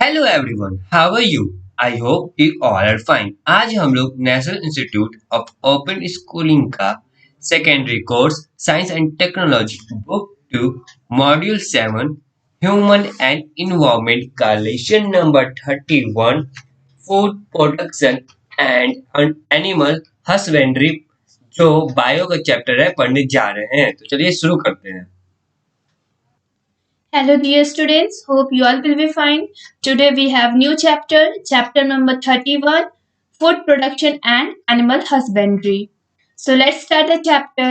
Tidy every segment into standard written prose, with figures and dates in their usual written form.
Hello everyone, how are you? I hope you all are fine. आज हम लोग national institute of open schooling का secondary course science and technology book 2 module 7 human and environment का lesson number 31 food production and animal husbandry जो bio का chapter है पढ़ने जा रहे हैं। तो चलिए शुरू करते हैं। Hello dear students, hope you all will be fine. Today we have new chapter number 31, food production and animal husbandry. So let's start the chapter.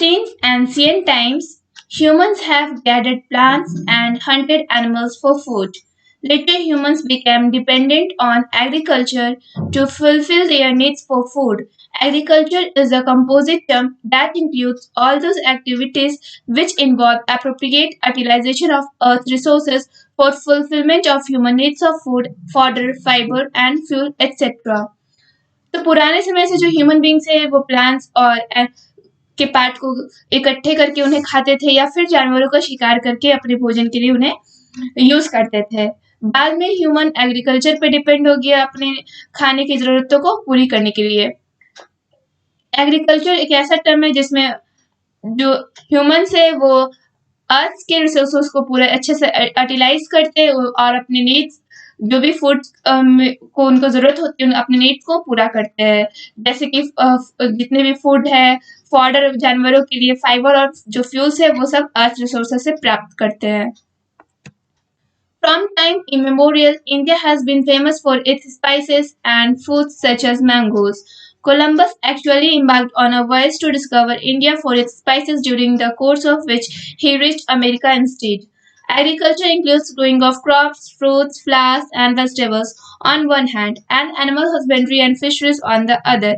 Since ancient times, humans have gathered plants and hunted animals for food. Later, humans became dependent on agriculture to fulfill their needs for food. Agriculture is a composite term that includes all those activities which involve appropriate utilization of earth's resources for fulfillment of human needs of food, fodder, fiber, and fuel, etc. तो पुराने समय से जो human beings है वो plants और के part को इकट्ठे करके उन्हें खाते थे या फिर जानवरों का शिकार करके अपने भोजन के लिए उन्हें यूज करते थे। बाद में ह्यूमन एग्रीकल्चर पे डिपेंड हो गया अपने खाने की जरूरतों को पूरी करने के लिए। एग्रीकल्चर एक ऐसा टर्म है जिसमें जो ह्यूमंस है वो अर्थ के रिसोर्सेस को पूरे अच्छे से यूटिलाइज करते और अपने नीड्स जो भी फूड को उनको जरूरत होती है अपने नीड्स को पूरा करते हैं। जैसे कि जितने भी फूड है, फॉडर जानवरों के लिए, फाइबर और जो फ्यूल्स है वो सब अर्थ रिसोर्सेस से प्राप्त करते हैं। From time immemorial, India has been famous for its spices and fruits such as mangoes. Columbus actually embarked on a voyage to discover India for its spices, during the course of which he reached America instead. Agriculture includes growing of crops, fruits, flowers, and vegetables on one hand, and animal husbandry and fisheries on the other.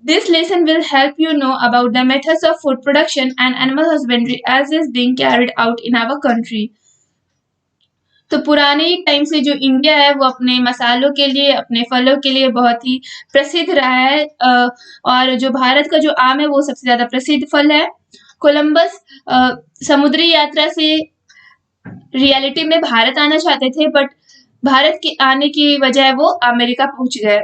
This lesson will help you know about the methods of food production and animal husbandry as is being carried out in our country. तो पुराने time से जो India है वो अपने मसालों के लिए, अपने फलों के लिए बहुत ही प्रसिद्ध रहा है और जो भारत का जो आम है वो सबसे ज्यादा प्रसिद्ध फल है। कोलंबस समुद्री यात्रा से रियलिटी में भारत आना चाहते थे, बट भारत के आने की बजाय वो अमेरिका पहुंच गए।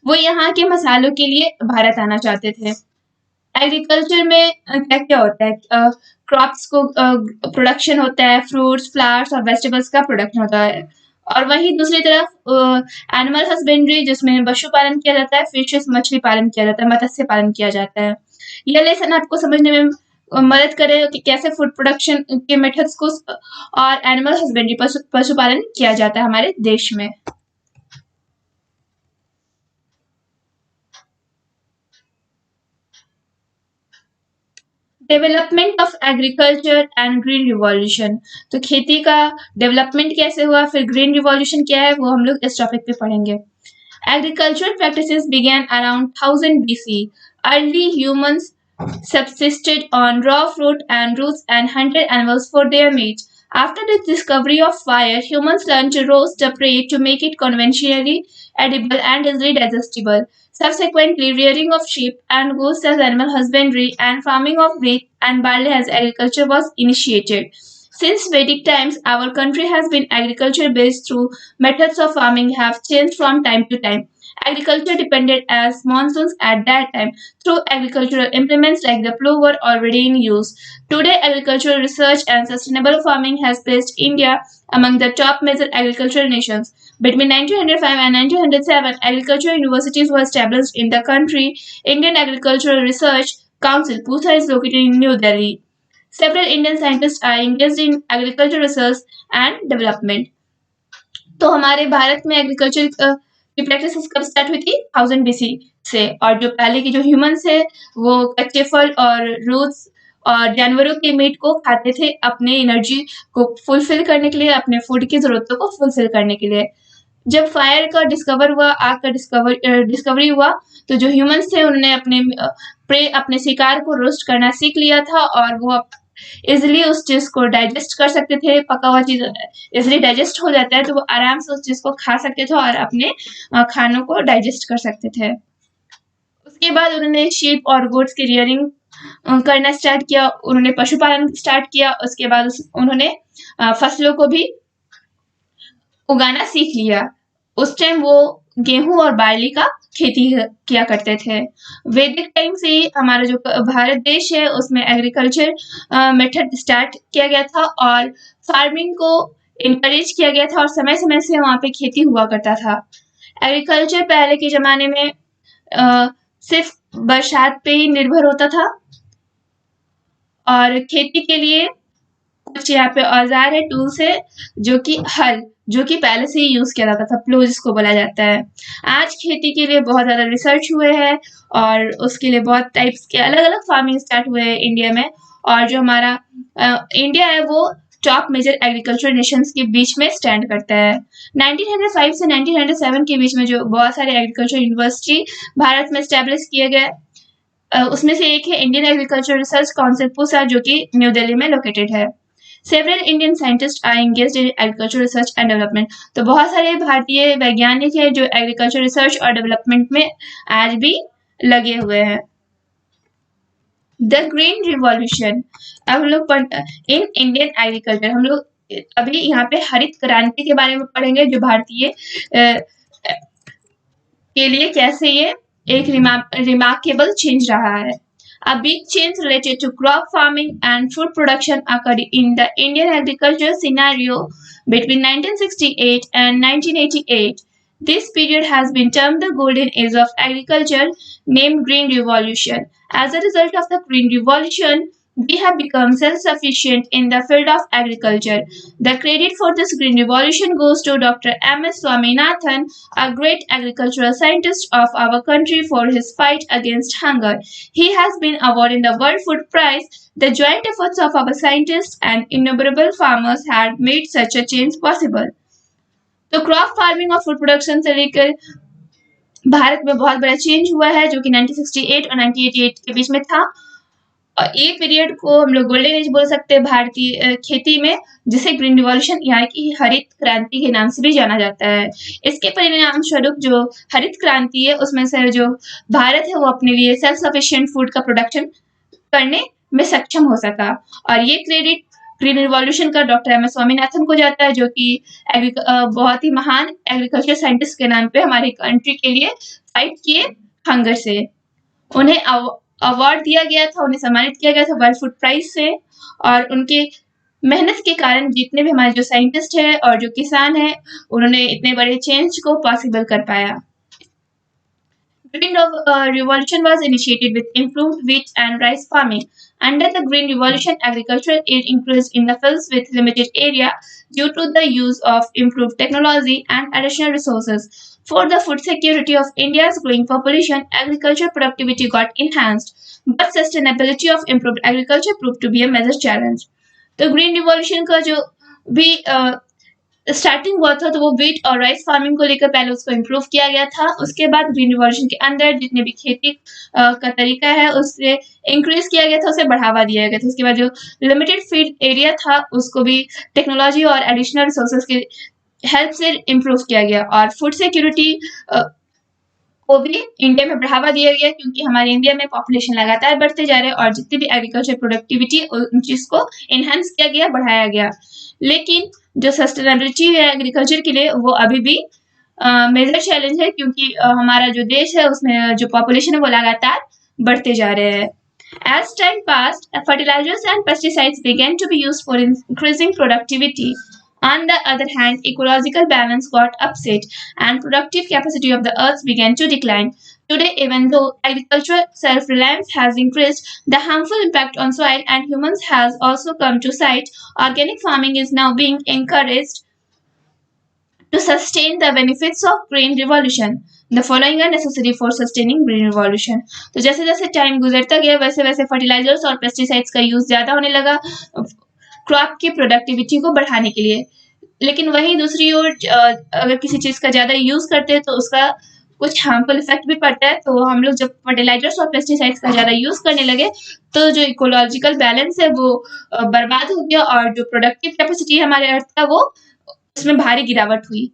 वो यहाँ के मसालों के लिए भारत आना चाहते थे। एग्रीकल्चर में क्या क्या होता है? क्रॉप्स को प्रोडक्शन होता है, फ्रूट्स, फ्लावर्स और वेजिटेबल्स का प्रोडक्शन होता है। और वहीं दूसरी तरफ एनिमल हस्बेंड्री जिसमें पशु पालन किया जाता है, फिशेस मछली पालन किया जाता है, मत्स्य पालन किया जाता है। यह लेसन आपको समझने में मदद करेगा कि कैसे फूड प्रोडक्शन के मेथड्स को और एनिमल हस्बेंड्री पशुपालन किया जाता है हमारे देश में। Development of agriculture and green revolution. तो खेती का डेवलपमेंट कैसे हुआ, फिर ग्रीन रिवॉल्यूशन क्या है, वो हम लोग इस टॉपिक पे पढ़ेंगे। Agricultural practices began around 1000 BC. Early humans subsisted on raw fruit and roots and hunted animals for their meat. After the discovery of fire, humans learned to roast the prey to make it conventionally edible and easily digestible. Subsequently, rearing of sheep and goats as animal husbandry and farming of wheat and barley as agriculture was initiated. Since Vedic times, our country has been agriculture based through methods of farming have changed from time to time. Agriculture depended as monsoons at that time through agricultural implements like the plough were already in use. Today, agricultural research and sustainable farming has placed India among the top major agricultural nations. Between 1905 and 1907, agricultural universities were established in the country. Indian Agricultural Research Council, Pusa, is located in New Delhi. Several Indian scientists are engaged in agricultural research and development. तो हमारे भारत में agriculture की practice कब start हुई थी? 1000 BC से। और जो पहले की जो ह्यूमंस है वो कच्चे फल और रूट्स और जानवरों के मीट को खाते थे अपने एनर्जी को फुलफिल करने के लिए, अपने फूड की जरूरतों को फुलफिल करने के लिए। जब फायर का डिस्कवर हुआ, आग का डिस्कवरी हुआ, तो जो ह्यूमंस थे उन्होंने अपने शिकार को रोस्ट करना सीख लिया था और वो इजिली उस चीज को डाइजेस्ट कर सकते थे। पका हुआ चीज इजिली डाइजेस्ट हो जाता है तो वो आराम से उस चीज को खा सकते थे और अपने खानों को डाइजेस्ट कर सकते थे। उसके बाद उन्होंने शीप और गोट्स की रियरिंग करना स्टार्ट किया, उन्होंने पशुपालन स्टार्ट किया। उसके बाद उन्होंने फसलों को भी उगाना सीख लिया। उस टाइम वो गेहूं और बार्ली का खेती किया करते थे। वैदिक टाइम से ही हमारा जो भारत देश है उसमें एग्रीकल्चर मेथड स्टार्ट किया गया था और फार्मिंग को इनकरेज किया गया था और समय समय से वहाँ पे खेती हुआ करता था। एग्रीकल्चर पहले के जमाने में सिर्फ बरसात पे ही निर्भर होता था और खेती के लिए कुछ यहाँ पे औजार है, टूल्स है, जो कि हल, जो कि पहले से ही यूज किया जाता था, प्लो जिसको बोला जाता है। आज खेती के लिए बहुत ज्यादा रिसर्च हुए हैं और उसके लिए बहुत टाइप्स के अलग अलग फार्मिंग स्टार्ट हुए हैं इंडिया में। और जो हमारा इंडिया है वो टॉप मेजर एग्रीकल्चर नेशंस के बीच में स्टैंड करता है। 1905 से 1907 के बीच में जो बहुत सारे एग्रीकल्चर यूनिवर्सिटी भारत में स्टैब्लिश किए गए, उसमें से एक है Indian agriculture research council Pusa, जो कि न्यू दिल्ली में लोकेटेड है। Several Indian scientists are engaged in agriculture research and development. तो बहुत सारे भारतीय वैज्ञानिक हैं जो एग्रीकल्चर रिसर्च और डेवलपमेंट में आज भी लगे हुए हैं। द ग्रीन रिवॉल्यूशन, अब हम लोग इन इंडियन एग्रीकल्चर, हम लोग अभी यहाँ पे हरित क्रांति के बारे में पढ़ेंगे जो भारतीय के लिए कैसे ये एक remarkable change रहा है. A big change related to crop farming and food production occurred in the Indian agriculture scenario between 1968 and 1988. This period has been termed the golden age of agriculture, named Green Revolution. As a result of the Green Revolution, we have become self-sufficient in the field of agriculture. The credit for this green revolution goes to Dr. M.S. Swaminathan, a great agricultural scientist of our country, for his fight against hunger. He has been awarded the World Food Prize. The joint efforts of our scientists and innumerable farmers had made such a change possible. तो crop farming और food production से लेकर भारत में बहुत बड़ा change हुआ है जो कि 1968 और 1988 के बीच में था। और ये पीरियड को हम लोग गोल्डन एज बोल सकते हैं भारतीय खेती में, जिसे ग्रीन रिवॉल्यूशन यानी कि हरित क्रांति के नाम से भी जाना जाता है। इसके परिणाम स्वरूप जो हरित क्रांति है उसमें से जो भारत है वो अपने लिए सेल्फ सफिशिएंट फूड का प्रोडक्शन करने में सक्षम हो सका। और ये क्रेडिट ग्रीन रिवॉल्यूशन का डॉक्टर एम एस स्वामीनाथन को जाता है, जो कि बहुत ही महान एग्रीकल्चर साइंटिस्ट के नाम पे हमारे कंट्री के लिए फाइट किए हंगर से। उन्हें अवार्ड दिया गया था, उन्हें सम्मानित किया गया था वर्ल्ड फूड प्राइज से, और उनके मेहनत के कारण जितने भी हमारे जो साइंटिस्ट हैं और जो किसान हैं उन्होंने इतने बड़े चेंज को पॉसिबल कर पाया। Green Revolution was initiated with improved wheat and rice farming. Under the Green Revolution, agricultural aid increased in the fields with limited area due to the use of improved technology and additional resources. For the food security of India's growing population, agriculture productivity got enhanced, but sustainability of improved agriculture proved to be a major challenge. तो green revolution का जो भी starting हुआ था तो वो wheat और rice farming को लेकर पहले उसको इम्प्रूव किया गया था। उसके बाद ग्रीन रिवॉल्यूशन के अंदर जितने भी खेती का तरीका है उससे इंक्रीज किया गया था, उसे बढ़ावा दिया गया था। उसके बाद जो लिमिटेड फील्ड एरिया था उसको भी टेक्नोलॉजी और एडिशनल रिसोर्सेज के हेल्प से इम्प्रूव किया गया, और फूड सिक्योरिटी को भी इंडिया में बढ़ावा दिया गया, क्योंकि हमारे इंडिया में पॉपुलेशन लगातार बढ़ते जा रहे हैं और जितनी भी एग्रीकल्चर प्रोडक्टिविटी उन चीज को इनहेंस किया गया, बढ़ाया गया। लेकिन जो सस्टेनेबिलिटी है एग्रीकल्चर के लिए वो अभी भी मेजर चैलेंज है, क्योंकि हमारा जो देश है उसमें जो पॉपुलेशन है वो लगातार बढ़ते जा रहे हैं। As time passed, fertilizers and pesticides began to be used for increasing productivity. On the other hand, ecological balance got upset and productive capacity of the earth began to decline. Today, even though agricultural self-reliance has increased, the harmful impact on soil and humans has also come to sight. Organic farming is now being encouraged to sustain the benefits of green revolution. The following are necessary for sustaining green revolution. तो जैसे जैसे time गुजरता गया वैसे वैसे fertilisers और pesticides का use ज्यादा होने लगा क्रॉप की प्रोडक्टिविटी को बढ़ाने के लिए। लेकिन वहीं दूसरी ओर अगर किसी चीज का ज्यादा यूज करते हैं तो उसका कुछ हार्मफुल इफेक्ट भी पड़ता है। तो हम लोग जब फर्टिलाइजर्स और पेस्टिसाइड्स का ज्यादा यूज करने लगे तो जो इकोलॉजिकल बैलेंस है वो बर्बाद हो गया, और जो प्रोडक्टिव कैपेसिटी है हमारे अर्थ का वो उसमें भारी गिरावट हुई।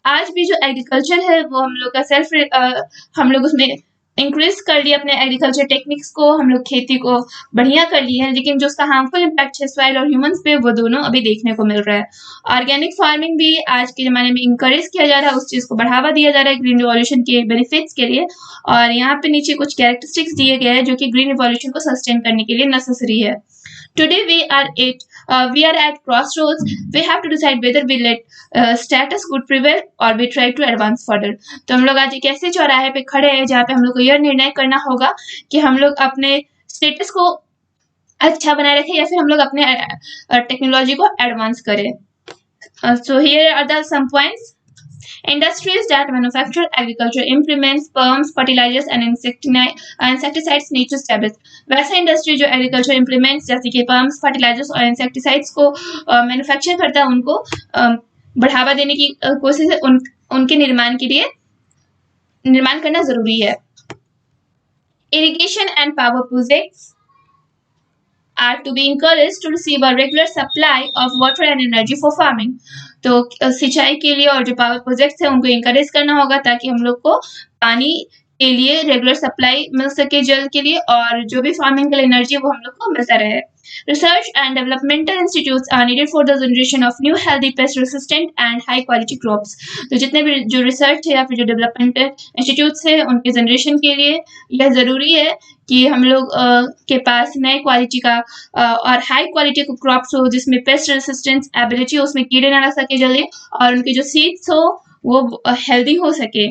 आज भी जो एग्रीकल्चर है वो हम लोग का हम लोग उसमें इंक्रीज कर लिया अपने एग्रीकल्चर टेक्निक्स को, हम लोग खेती को बढ़िया कर ली है, लेकिन जो उसका हार्मफुल इम्पैक्ट है सॉइल और ह्यूमंस पे, वो दोनों अभी देखने को मिल रहा है। ऑर्गेनिक फार्मिंग भी आज के ज़माने में इंकरेज किया जा रहा है, उस चीज़ को बढ़ावा दिया जा रहा है ग्रीन रिवॉल्यूशन के बेनिफिट्स के लिए। और यहाँ पे नीचे कुछ कैरेक्टरिस्टिक्स दिए गए हैं जो कि ग्रीन रिवॉल्यूशन को सस्टेन करने के लिए नेसेसरी है। Today we are at crossroads. We have to decide whether we let status quo prevail or we try to advance further. तो हम लोग आज एक ऐसे चौराहे पे खड़े हैं जहाँ पे हम लोग को यह निर्णय करना होगा कि हम लोग अपने स्टेटस को अच्छा बनाए रखें या फिर हम लोग अपने टेक्नोलॉजी को एडवांस करें। So here are the some points. Industries that manufacture agriculture implements, pumps, fertilizers and insecticides need to establish. वैसा इंडस्ट्री जो एग्रीकल्चर इम्प्लीमेंट्स जैसे कि पम्प्स, फर्टिलाइजर्स और इंसेक्टिसाइड्स को मैन्युफैक्चर करता है, उनको बढ़ावा देने की कोशिश है, उनके निर्माण के लिए निर्माण करना जरूरी है। Irrigation and power projects are to be encouraged to receive a regular supply of water and energy for farming. तो सिंचाई के लिए और जो पावर प्रोजेक्ट्स है उनको इंकरेज करना होगा ताकि हम लोग को पानी के लिए रेगुलर सप्लाई मिल सके जल के लिए, और जो भी फार्मिंग के लिए एनर्जी वो हम लोग को मिलता रहे। Research and developmental institutes are needed for the generation of new healthy pest resistant and high quality crops. तो जितने भी जो रिसर्च है या फिर जो डेवलपमेंटल इंस्टीट्यूट्स है उनके जनरेशन के लिए यह जरूरी है कि हम लोग के पास नए क्वालिटी का और हाई क्वालिटी का क्रॉप्स हो जिसमें पेस्ट रेसिस्टेंस एबिलिटी हो, उसमें कीड़े ना लग सके जल्दी, और उनके जो सीड्स हो वो हेल्दी हो सके।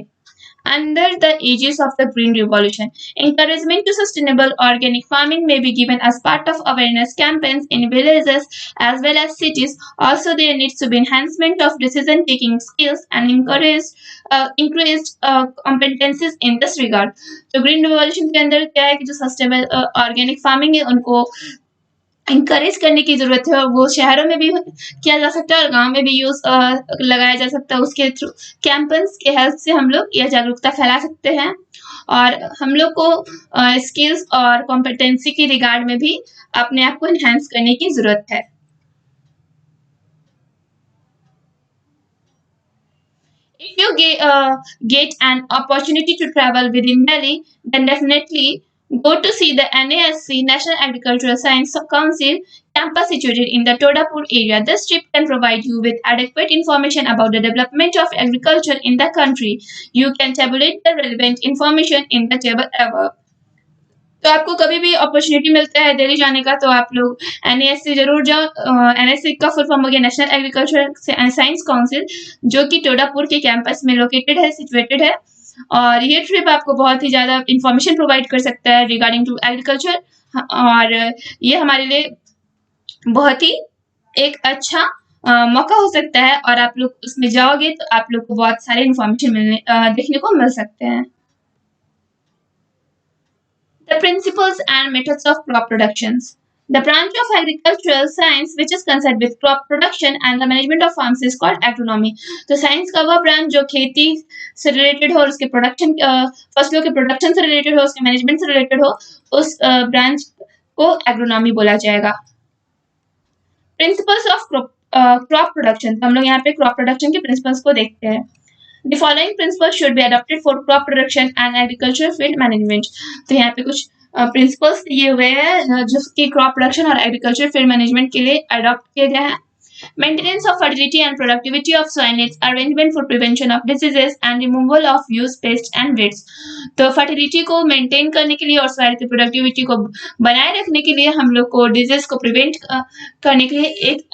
Under the aegis of the Green Revolution, encouragement to sustainable organic farming may be given as part of awareness campaigns in villages as well as cities. Also, there needs to be enhancement of decision-taking skills and increased competencies in this regard. तो Green Revolution के अंदर क्या है कि जो sustainable organic farming है उनको encourage करने की जरूरत है, और वो शहरों में भी किया जा सकता है और गांव में भी यूज लगाया जा सकता है। उसके थ्रू कैंपेन्स के हेल्प से हम लोग यह जागरूकता फैला सकते हैं, और हम लोग को स्किल्स और कॉम्पिटेंसी की रिगार्ड में भी अपने आप को एनहांस करने की जरूरत है। If you get an opportunity to travel within Delhi, then definitely go to see the NASC National Agricultural Science Council campus situated in the Todapur area. This trip can provide you with adequate information about the development of agriculture in the country. You can tabulate the relevant information in the table above. तो आपको कभी भी opportunity मिलता है दिल्ली जाने का तो आप लोग NASC जरूर जाओ। NASC का फुल फॉर्म हो गया national agriculture and science council, जो कि टोडापुर के कैंपस में लोकेटेड है, सिचुएटेड है, और ये ट्रिप आपको बहुत ही ज़्यादा इंफॉर्मेशन प्रोवाइड कर सकता है रिगार्डिंग टू एग्रीकल्चर, और ये हमारे लिए बहुत ही एक अच्छा मौका हो सकता है, और आप लोग उसमें जाओगे तो आप लोग को बहुत सारे इंफॉर्मेशन देखने को मिल सकते हैं। The principles and methods of crop productions. The branch of agricultural science which is concerned with crop production and the management of farms is called agronomy. तो साइंस का वह ब्रांच जो खेती से रिलेटेड हो और उसके प्रोडक्शन फसलों के प्रोडक्शन से रिलेटेड हो, उसके मैनेजमेंट से रिलेटेड हो, उस ब्रांच को एग्रोनॉमी बोला जाएगा। प्रिंसिपल्स ऑफ क्रॉप प्रोडक्शन, तो हम लोग यहाँ पे क्रॉप प्रोडक्शन के प्रिंसिपल्स को देखते हैं। The following principles should be adopted for crop production and agricultural field management. तो यहाँ पे कुछ प्रिंसिपल्स दिए हुए हैं जो कि क्रॉप प्रोडक्शन और एग्रीकल्चर फील्ड मैनेजमेंट के लिए अडॉप्ट किए गए हैं। Maintenance of fertility and productivity of soil needs arrangement for prevention of diseases and removal of use pests and weeds. तो फर्टिलिटी को मेंटेन करने के लिए और सॉइल की प्रोडक्टिविटी को बनाए रखने के लिए हम लोग को डिजीज को प्रिवेंट करने के लिए एक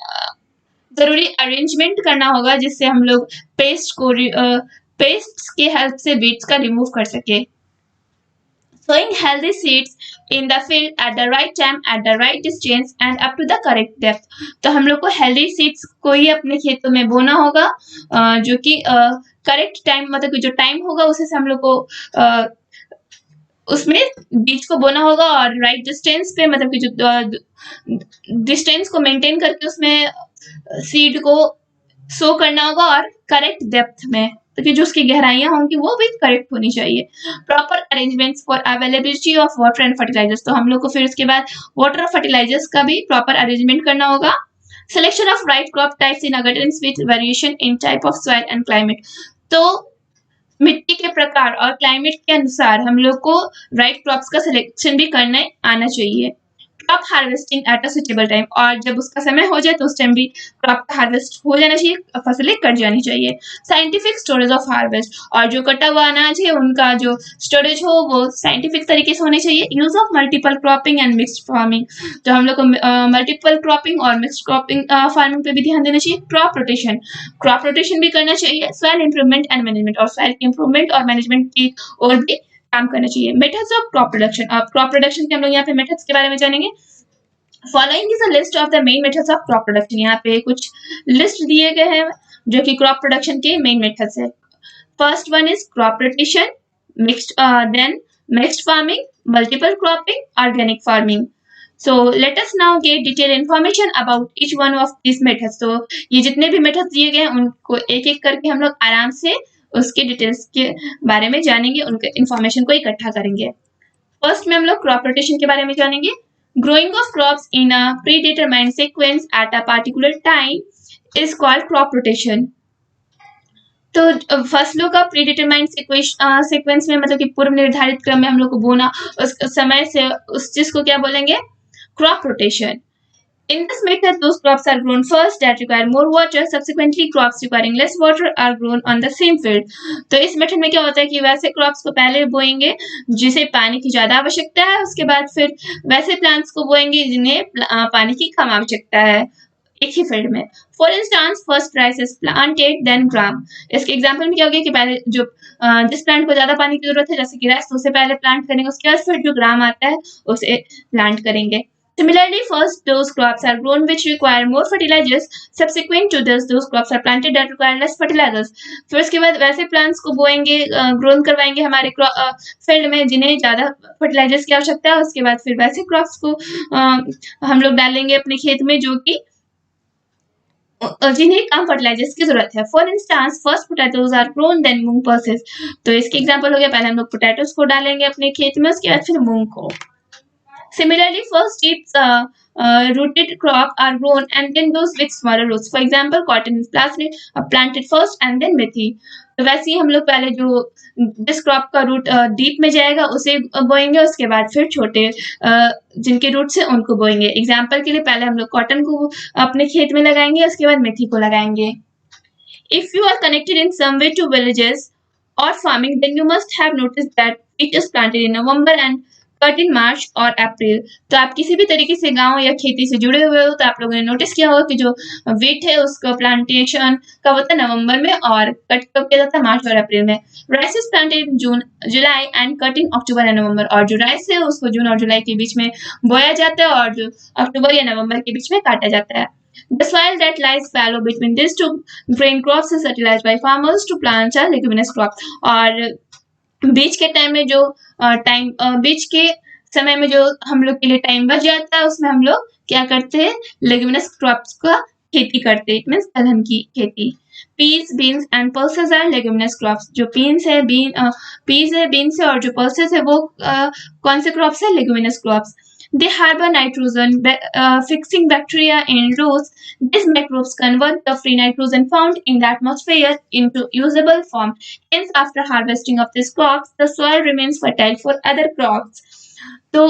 जरूरी अरेंजमेंट करना होगा जिससे हम लोग पेस्ट के हेल्प से वीड्स का रिमूव कर सके। Sowing healthy seeds in the field at the right time, at the right distance and up to the correct depth. तो हम लोग को हेल्दी सीड्स को ही अपने खेतों में बोना होगा, जो कि करेक्ट टाइम, मतलब कि जो टाइम होगा उसे से हम लोग को उसमें बीज को बोना होगा, और राइट डिस्टेंस पे, मतलब कि जो डिस्टेंस को मेंटेन करके उसमें सीड को सो करना होगा, और करेक्ट डेप्थ में, ताकि जो उसकी गहराइयां होंगी वो भी करेक्ट होनी चाहिए। Proper arrangements for availability of water and fertilizers, तो हम लोग को फिर उसके बाद वाटर और फर्टिलाइजर्स का भी प्रॉपर अरेंजमेंट करना होगा। Selection of right crop types in accordance with variation in type of soil and climate, तो मिट्टी के प्रकार और क्लाइमेट के अनुसार हम लोग को राइट क्रॉप्स का सिलेक्शन भी करने आना चाहिए। Crop harvesting at a suitable time, और जब उसका समय हो जाए तो उस टाइम भी क्रॉप का हार्वेस्ट हो जाना चाहिए, फसलें कट जानी चाहिए। साइंटिफिक स्टोरेज ऑफ हार्वेस्ट, और जो कटा हुआ अनाज है उनका जो स्टोरेज हो वो साइंटिफिक तरीके से होने चाहिए। Use of multiple cropping and mixed farming, तो हम लोग को मल्टीपल क्रॉपिंग और मिक्स्ड क्रॉपिंग फार्मिंग पे भी ध्यान देना चाहिए। क्रॉप रोटेशन भी करना चाहिए। सॉइल इंप्रूवमेंट एंड मैनेजमेंट, और सॉइल की इंप्रूवमेंट और मैनेजमेंट की ओर भी काम करना चाहिए। मेथड्स ऑफ क्रॉप प्रोडक्शन, अब क्रॉप प्रोडक्शन के हम लोग यहाँ पे मेथड्स के बारे में जानेंगे। Following is a list of the main methods of crop production, यहाँ पे कुछ लिस्ट दिए गए हैं जो कि क्रॉप प्रोडक्शन के मेन मेथड्स है। First one is crop rotation, then mixed farming, multiple cropping, organic farming. So let us now get detailed information about each one of these methods. तो ये जितने भी मेथड्स दिए गए हैं उनको एक एक करके हम लोग आराम से उसके डिटेल्स के बारे में जानेंगे, उनके इंफॉर्मेशन को इकट्ठा करेंगे। फर्स्ट में हम लोग क्रॉप रोटेशन के बारे में जानेंगे। Growing of crops in a predetermined sequence at a particular time is called crop rotation. तो फसलों का प्रीडिटरमाइंड सीक्वेंस में मतलब कि पूर्व निर्धारित क्रम में हम लोग को बोना, उस समय से उस चीज को क्या बोलेंगे? Crop rotation. In this method, those crops are grown first that require more water. Subsequently, crops requiring less water are grown on the same field. तो इस मेथड में क्या होता है कि वैसे क्रॉप्स को पहले बोएंगे जिसे पानी की ज्यादा आवश्यकता है, उसके बाद फिर वैसे प्लांट्स को बोएंगे जिन्हें पानी की कम आवश्यकता है एक ही फील्ड में। For instance, first rice is planted then gram. इसके एग्जाम्पल में क्या हो गया कि पहले जो जिस प्लांट को ज्यादा पानी की जरूरत है जैसे कि राइस, तो उसे पहले प्लांट करेंगे, उसके बाद फिर जो ग्राम आता है उसे प्लांट करेंगे। Similarly, first those crops are grown which require more fertilizers. Subsequent to this, those crops are planted that require less fertilizers. फिर उसके बाद वैसे प्लांट्स को बोएंगे, ग्रोन करवाएंगे हमारे फील्ड में जिन्हें ज्यादा फर्टिलाइजर्स की आवश्यकता है। उसके बाद फिर वैसे क्रॉप्स को हम लोग डालेंगे अपने खेत में जो कि जिन्हें कम फर्टिलाइजर्स की जरूरत है। For instance, first potatoes are grown then moong pulses. तो इसके एग्जांपल हो गया, पहले हम लोग पोटैटोज को डालेंगे अपने खेत में, उसके बाद फिर मूंग को। Similarly, first deep rooted crop are grown and then those with smaller roots. For example, cotton is planted first and then methi. तो वैसे ही हम लोग पहले जो जिस क्रॉप का रूट डीप में जाएगा उसे बोएंगे, उसके बाद फिर छोटे जिनके रूट से उनको बोएंगे। एग्जाम्पल के लिए पहले हम लोग कॉटन को अपने खेत में लगाएंगे, उसके बाद मेथी को लगाएंगे। If you are connected in some way to villages or farming, then you must have noticed that wheat is planted in November and cut in March और अप्रैल। तो आप किसी भी तरीके से गांव या खेती से जुड़े हुए हो तो आप लोगों ने नोटिस किया होगा कि जो वीट है उसका प्लांटेशन कब होता है? नवंबर में, और कट कब किया जाता है? मार्च और अप्रैल में। Rice is planted in June July and cut in October and November, और जो राइस है उसको जून और जुलाई के बीच में बोया जाता है और जो अक्टूबर या नवंबर के बीच में काटा जाता है। The soil that lies fallow between these two grain crops is fertilized by farmers to plant a leguminous crop. और बीच के टाइम में जो बीच के समय में जो हम लोग के लिए टाइम बच जाता है उसमें हम लोग क्या करते हैं? लेग्यूमिनस क्रॉप्स का खेती करते हैं। इट मीन्स दलहन की खेती। Peas, beans and pulses are leguminous crops. जो पीस है, बीन्स है और जो पल्सेस है वो कौन से क्रॉप्स है? Leguminous crops. They harbor nitrogen fixing bacteria in roots. These microbes convert the free nitrogen found in the atmosphere into usable form. Hence, after harvesting of these crops, the soil remains fertile for other crops. तो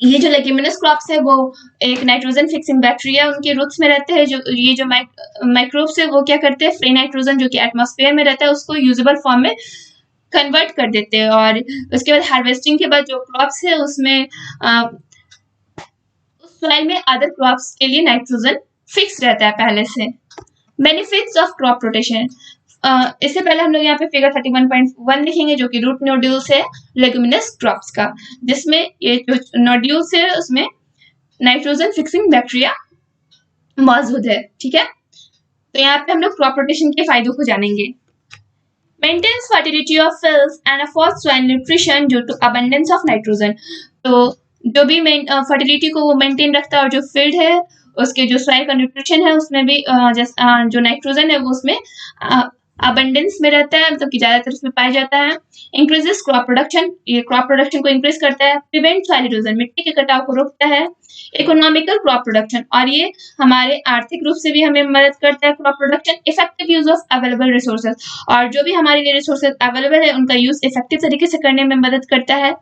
ये जो leguminous crops है वो एक nitrogen fixing bacteria उनके roots में रहते हैं। जो ये जो माइक्रोब्स है वो क्या करते हैं? फ्री नाइट्रोजन जो कि एटमॉस्फेयर में रहता है उसको यूजेबल फॉर्म में कन्वर्ट कर देते हैं, और उसके बाद हार्वेस्टिंग के बाद जो क्रॉप्स है उसमें उस सॉइल में अदर क्रॉप्स के लिए नाइट्रोजन फिक्स रहता है पहले से। बेनिफिट्स ऑफ क्रॉप रोटेशन, इससे पहले हम लोग यहाँ पे फिगर 31.1 लिखेंगे जो कि रूट नोड्यूल्स है लेग्यूमिनस क्रॉप्स का, जिसमें ये जो नोड्यूल्स है उसमें नाइट्रोजन फिक्सिंग बैक्टीरिया मौजूद है। ठीक है, तो यहाँ पे हम लोग क्रॉप रोटेशन के फायदों को जानेंगे। Maintains fertility of fields and affords soil nutrition due to abundance of nitrogen. तो जो भी फर्टिलिटी को वो मेंटेन रखता है और जो फील्ड है उसके जो सॉइल का न्यूट्रिशन है उसमें भी जो नाइट्रोजन है वो उसमें अबंडेंस में रहता है, मतलब कि ज्यादातर उसमें पाया जाता है। इंक्रीजेस क्रॉप प्रोडक्शन, ये क्रॉप प्रोडक्शन को इंक्रीज करता है। प्रिवेंट सॉइल इरोजन, मिट्टी के कटाव को रोकता है। इकोनॉमिकल क्रॉप प्रोडक्शन, और ये हमारे आर्थिक रूप से भी हमें मदद करता है। Crop production effective use of available resources, और जो भी हमारे लिए रिसोर्सेज अवेलेबल है उनका यूज इफेक्टिव तरीके से करने में मदद करता है।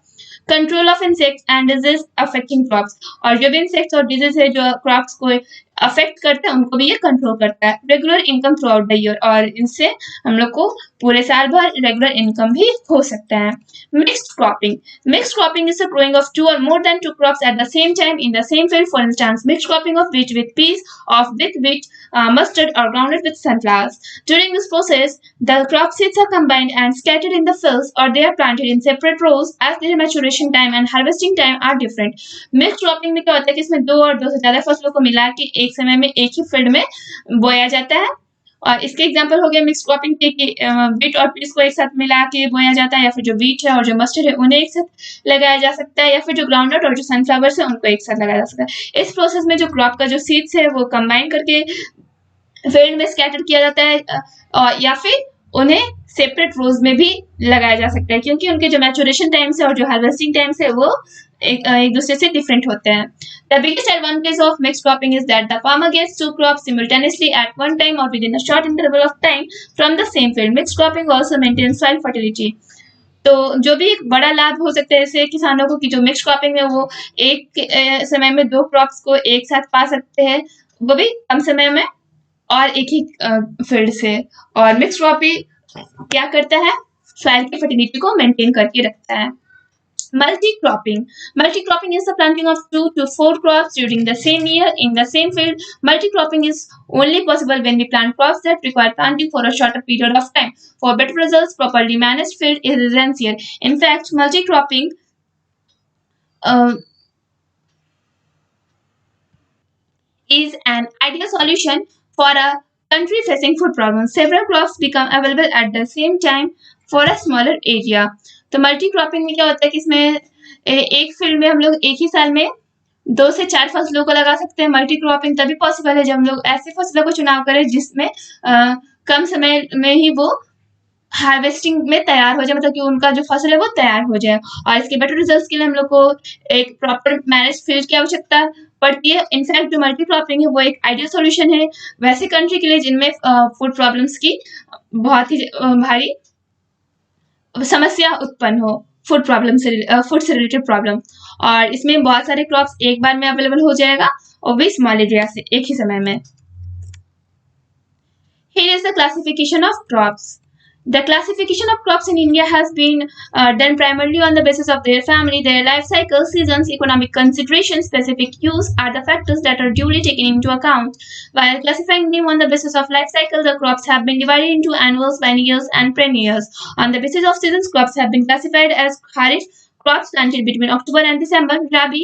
Control of insects and disease affecting crops, और जो भी इंसेक्ट्स और डिजीज है जो क्रॉप्स को अफेक्ट करते हैं उनको भी ये कंट्रोल करता है। Regular income through out the year, और इनसे हम लोग को पूरे साल भर रेगुलर इनकम भी हो सकता है। Mixed cropping, mixed cropping is the growing of two or more than two crops at the same time in the same field. For instance, mixed cropping of wheat with peas, of with wheat, mustard, or groundnut with sunflowers. During this process, the crop seeds are combined and scattered in the fields, or they are planted in separate rows as their maturation time and harvesting time are different. Mix cropping में क्या होता है कि इसमें दो और दो से ज्यादा फसलों को मिला के एक समय में एक ही फील्ड में बोया जाता है। और इसके एग्जांपल हो गए मिक्स क्रॉपिंग के कि व्हीट और पीस को एक साथ मिला के बोया जाता है, या फिर जो व्हीट है और जो मस्टर्ड है उन्हें एक साथ लगाया जा सकता है, या फिर जो ग्राउंडनट और जो सनफ्लावर्स है उनको एक साथ लगाया जा सकता है। इस प्रोसेस में जो क्रॉप का जो सीड्स है वो कंबाइन करके फील्ड में स्कैटर किया जाता है, और या फिर उन्हें सेपरेट रोज में भी लगाया जा सकता है, क्योंकि उनके जो मैचुरेशन टाइम्स है और जो हार्वेस्टिंग टाइम्स है वो एक दूसरे से डिफरेंट होते हैं। The biggest advantage of mixed cropping is that the farmer gets two crops simultaneously at one time or within a short interval of time from the same field. Mixed cropping also maintains soil fertility. तो जो भी एक बड़ा लाभ हो सकता है ऐसे किसानों को कि जो मिक्स क्रॉपिंग है वो एक समय में दो क्रॉप्स को एक साथ पा सकते हैं, वो भी कम समय में और एक ही फील्ड से। और मिक्स क्रॉपिंग क्या करता है, सॉइल की फर्टिलिटी को मेंटेन करके रखता है। Multi-cropping. Multi-cropping is the planting of 2 to 4 crops during the same year in the same field. Multi-cropping is only possible when we plant crops that require planting for a shorter period of time. For better results, properly managed field is essential. In fact, multi-cropping uh, is an ideal solution for a country facing food problems. Several crops become available at the same time for a smaller area. तो multi cropping में क्या होता है कि इसमें एक field में हम लोग एक ही साल में 2 से 4 फसलों को लगा सकते हैं। मल्टी क्रॉपिंग तभी पॉसिबल है जब हम लोग ऐसे फसलों को चुनाव करें जिसमें कम समय में ही वो हार्वेस्टिंग में तैयार हो जाए, मतलब कि उनका जो फसल है वो तैयार हो जाए। और इसके बेटर रिजल्ट्स के लिए हम लोग को एक प्रॉपर मैनेज फील्ड की आवश्यकता पड़ती है। इनफैक्ट जो मल्टी क्रॉपिंग है वो एक आइडियल सॉल्यूशन है वैसे कंट्री के लिए जिनमें फूड प्रॉब्लम्स की बहुत ही भारी समस्या उत्पन्न हो, फूड से रिलेटेड प्रॉब्लम। और इसमें बहुत सारे क्रॉप्स एक बार में अवेलेबल हो जाएगा और भी स्मॉल एरिया से एक ही समय में। Here is the classification of crops. The classification of crops in India has been done primarily on the basis of their family, their life cycle, seasons, economic considerations, specific use are the factors that are duly taken into account. While classifying them on the basis of life cycle, the crops have been divided into annuals, biennials, and perennials. On the basis of seasons, crops have been classified as kharif, crops planted between October and December, Rabi,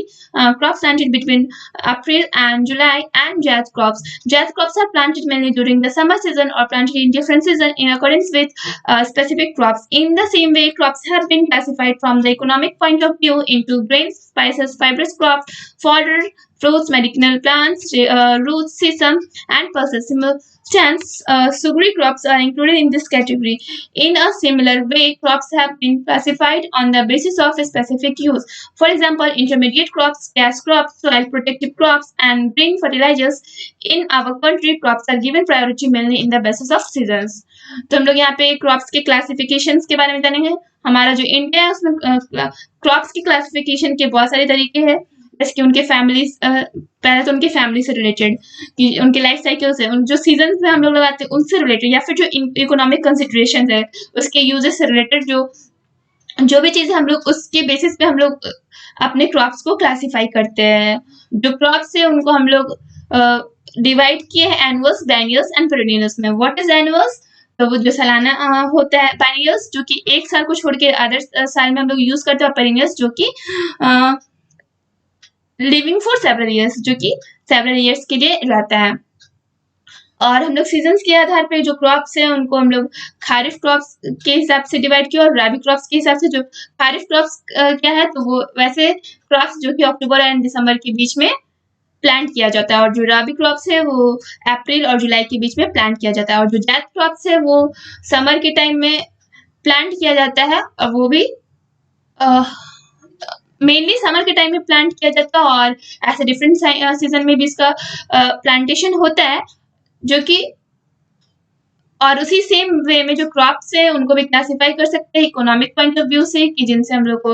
crops planted between April and July, and Jaid crops. Jaid crops are planted mainly during the summer season or planted in different seasons in accordance with specific crops. In the same way, crops have been classified from the economic point of view into grains, spices, fibrous crops, fodder, fruits, medicinal plants, roots, sesame, and pulses. Sugary crops are included in this category. In a similar way, crops have been classified on the basis of a specific use. For example, intermediate crops, gas crops, soil protective crops, and green fertilizers. In our country, crops are given priority mainly in the basis of seasons. तो हम लोग यहाँ पे crops के classifications के बारे में जानेंगे। हमारा जो इंडिया है उसमें क्रॉप्स की क्लासिफिकेशन के बहुत सारे तरीके हैं, जैसे कि उनके फैमिली, पहले तो उनके फैमिली से रिलेटेड कि उनके लाइफ साइकिल से, उन जो सीजन में हम लोग लगाते हैं उनसे रिलेटेड, या फिर जो इकोनॉमिक कंसिडरेशन है उसके यूजेस से रिलेटेड जो भी चीज़ें हम लोग उसके बेसिस पे हम लोग अपने क्रॉप्स को क्लासीफाई करते हैं। जो क्रॉप्स है उनको हम लोग डिवाइड किए हैं एनुअल्स, बाइनियल्स एंड पेरेनियल्स में। What is annuals? तो वो जो सालाना होता है। बाइनियल्स जो कि एक साल को छोड़ के अदर साल में हम लोग यूज करते हैं, और पेरेनियल्स जो कि लिविंग फॉर सेवरल ईयर्स, जो कि सेवरल ईयर्स के लिए रहता है। और हम लोग सीजन्स के आधार पे जो क्रॉप्स हैं उनको हम लोग खारिफ क्रॉप्स के हिसाब से डिवाइड किया, और राबी क्रॉप्स के हिसाब से। जो खारिफ क्रॉप्स क्या है तो वो वैसे क्रॉप्स जो कि अक्टूबर एंड दिसंबर के बीच में प्लांट किया जाता है, और जो राबी क्रॉप्स है वो अप्रैल और जुलाई के बीच में प्लांट किया जाता है, और जो जैद क्रॉप्स है वो समर के टाइम में प्लांट किया जाता है, और वो भी मेनली समर के टाइम में प्लांट किया जाता है, और ऐसे डिफरेंट सीजन में भी इसका प्लांटेशन होता है, जो कि और उसी सेम वे में जो क्रॉप्स है उनको भी क्लासिफाई कर सकते हैं इकोनॉमिक पॉइंट ऑफ व्यू से, कि जिनसे हम लोग को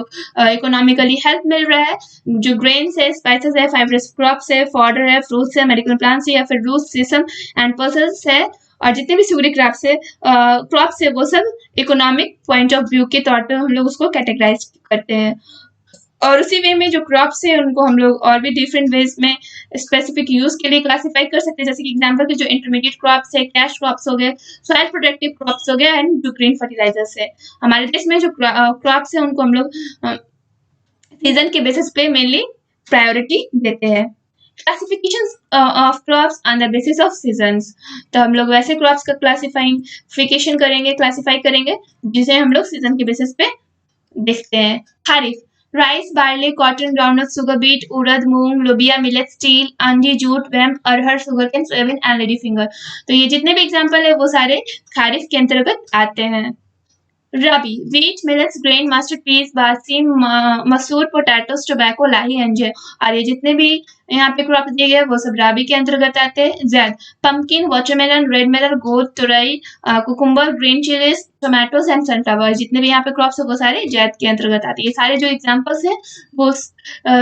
इकोनॉमिकली हेल्प मिल रहा है। जो ग्रेन्स है, स्पाइसेस है, फाइब्रस क्रॉप्स है, फॉडर है, फ्रूट्स है, मेडिकल प्लांट्स है, या फिर रूट्स, सीसम एंड पल्सेस है, और जितने भी सूर्य क्रॉप्स है वो सब इकोनॉमिक पॉइंट ऑफ व्यू के तौर पर हम लोग उसको कैटेगराइज करते हैं। और उसी वे में जो क्रॉप्स है उनको हम लोग और भी डिफरेंट वेज में स्पेसिफिक यूज के लिए क्लासिफाई कर सकते हैं, जैसे कि एग्जांपल के जो इंटरमीडिएट क्रॉप्स है, कैश क्रॉप्स हो गए, सॉइल प्रोडक्टिव क्रॉप्स हो गए, एंड जो ग्रीन फर्टिलाइजर्स है। हमारे देश में जो क्रॉप्स है उनको हम लोग सीजन के बेसिस पे मेनली प्रायोरिटी देते हैं। Classification of crops on the basis of seasons, तो हम लोग वैसे क्रॉप्स का क्लासिफाई करेंगे जिसे हम लोग सीजन के बेसिस पे देखते हैं। Kharif, rice, barley, cotton, groundnut, sugar beet, urad, moong, लोबिया, मिलेट, स्टील, अंजी, jute, hemp, arhar, sugarcane, soybean and lady finger. तो ये जितने भी एग्जांपल है वो सारे खरीफ के अंतर्गत आते हैं। रबी, wheat, millets, grain, mustard peas, बारसीम, मसूर, पोटैटोस, टोबैको, लाही, अंजीर। और ये जितने भी यहाँ पे क्रॉप दिए गए वो सब राबी के अंतर्गत आते हैं। Zaid, pumpkin, watermelon, red melon, gourd, turai, cucumber, green chillies, tomatoes and sunflower. जितने भी यहाँ पे क्रॉप्स है वो सारे जैद के अंतर्गत आते हैं। ये सारे जो एग्जाम्पल्स हैं वो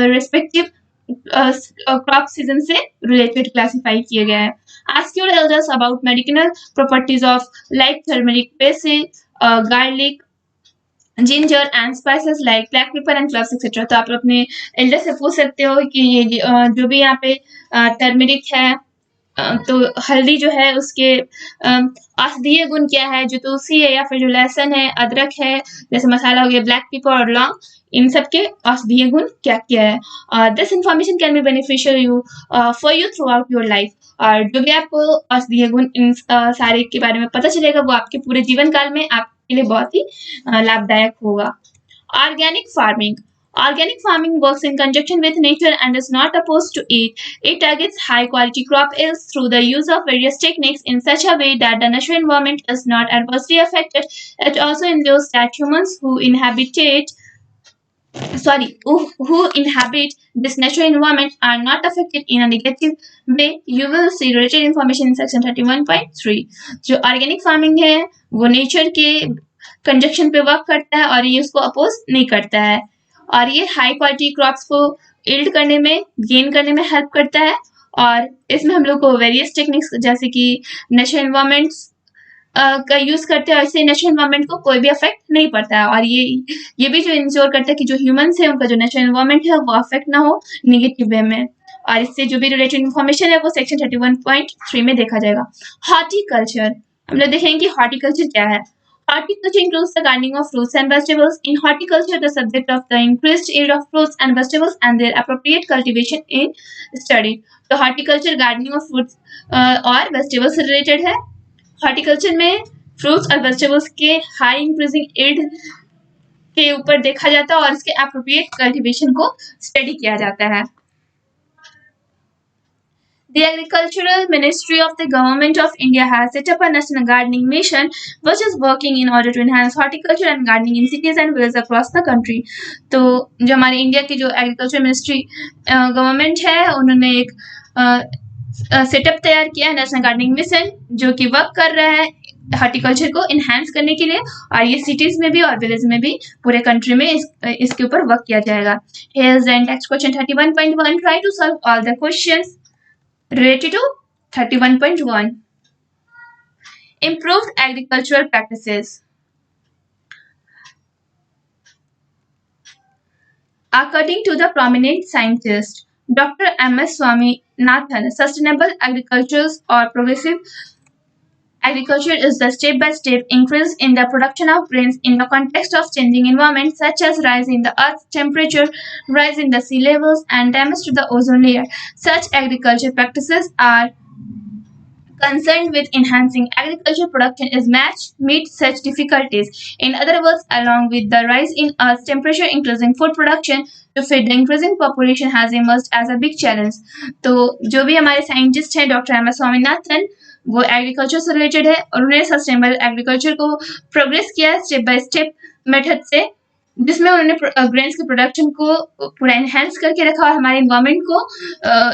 रेस्पेक्टिव क्रॉप सीजन से रिलेटेड क्लासिफाई किए गए हैं। Ask your elders about medicinal properties of like turmeric, basil, garlic, ginger and spices like black pepper and cloves etc. तो आप अपने एल्डर से पूछ सकते हो कि ये जो भी यहाँ पे टर्मरिक है, तो हल्दी जो है उसके औषधीय गुण क्या है, जो तुलसी है या फिर जो लहसुन है, अदरक है, जैसे मसाला हो गया ब्लैक पेपर और लौंग, इन सब के औषधीय गुण क्या क्या है। This information can be beneficial you for you through out your life. और जो भी आपको औषधीय गुण इन सारे के बारे में पता चलेगा वो आपके पूरे जीवन काल में आपके लिए बहुत ही लाभदायक होगा। Organic farming, Organic farming works in conjunction with nature and is not opposed to it. It targets high quality crop yields through the use of various techniques in such a way that the natural environment is not adversely affected. It also ensures that humans who inhabit this natural environment are not affected in a negative way. You will see related information in section 31.3. जो organic farming है वो nature के conjunction पे work करता है और ये उसको अपोज नहीं करता है, और ये हाई क्वालिटी क्रॉप्स को इल्ड करने में, गेन करने में हेल्प करता है। और इसमें हम लोग को वेरियस टेक्निक्स जैसे कि नेचुरल एनवायरनमेंट्स का यूज करते हैं, और इससे नेचुरल एनवायरनमेंट को कोई भी अफेक्ट नहीं पड़ता है। और ये भी जो इंश्योर करता है कि जो ह्यूमंस है उनका जो नेचुरल एनवायरनमेंट है वो अफेक्ट ना हो नेगेटिव वे में। और इससे जो भी रिलेटेड इन्फॉर्मेशन है वो सेक्शन 31.3 में देखा जाएगा। हॉर्टिकल्चर, हम लोग देखेंगे कि हॉर्टिकल्चर क्या है। Horticulture includes the gardening of fruits and vegetables. In horticulture, the subject of the increased yield of fruits and vegetables and their appropriate cultivation is studied. तो horticulture gardening of fruits और vegetables से related है। Horticulture में fruits और vegetables के high increasing yield के ऊपर देखा जाता है और इसके appropriate cultivation को study किया जाता है। The Agricultural Ministry of the Government of India has set up a national gardening mission which is working in order to enhance horticulture and gardening in cities and villages across the country. तो जो हमारे India की जो agriculture ministry government है उन्होंने एक setup तैयार किया है, नेशनल गार्डनिंग मिशन, जो कि वर्क कर रहा है हॉर्टिकल्चर को इन्हांस करने के लिए, और ये सिटीज में भी और विलेज में भी पूरे कंट्री में इसके ऊपर वर्क किया जाएगा। Here is the next question 31.1. Try to solve all the questions related to 31.1. Improved agricultural practices. According to the prominent scientist Dr. M.S. Swaminathan, sustainable agriculture or progressive agriculture is the step-by-step increase in the production of grains in the context of changing environments such as rise in the earth's temperature, rise in the sea levels, and damage to the ozone layer. Such agriculture practices are concerned with enhancing agricultural production is meet such difficulties. In other words, along with the rise in Earth's temperature increasing food production, तो फिर the increasing population has emerged as a big challenge. तो जो भी हमारे scientist हैं doctor M S Swaminathan, वो agriculture से related है और उन्होंने सस्टेनेबल एग्रीकल्चर को प्रोग्रेस किया है स्टेप बाय स्टेप मेथड से, जिसमें उन्होंने ग्रेन्स के प्रोडक्शन को पूरा एनहेंस करके रखा और हमारे इन्वायरमेंट को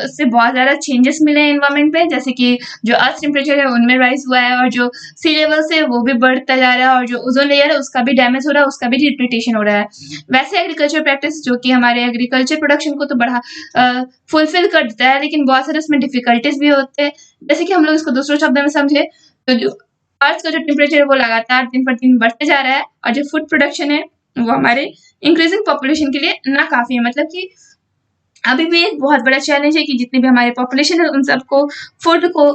उससे बहुत ज़्यादा चेंजेस मिले हैं इन्वायरमेंट में, जैसे कि जो अर्थ टेम्परेचर है उनमें राइज हुआ है और जो सी लेवल से वो भी बढ़ता जा रहा है और जो ओजोन लेयर है उसका भी डैमेज हो रहा है, उसका भी डिप्लीटेशन हो रहा है। वैसे एग्रीकल्चर प्रैक्टिस जो कि हमारे एग्रीकल्चर प्रोडक्शन को तो बढ़ा फुलफिल कर देता है, लेकिन बहुत सारे उसमें डिफिकल्टीज भी होते हैं। जैसे कि हम लोग इसको दूसरे शब्दों में समझे तो जो अर्थ का जो टेम्परेचर है वो लगातार दिन पर दिन बढ़ते जा रहा है और जो फूड प्रोडक्शन है वो हमारे इंक्रीजिंग पॉपुलेशन के लिए ना काफी है। मतलब कि अभी भी एक बहुत बड़ा चैलेंज है कि जितनी भी हमारी पॉपुलेशन है उन सबको फूड को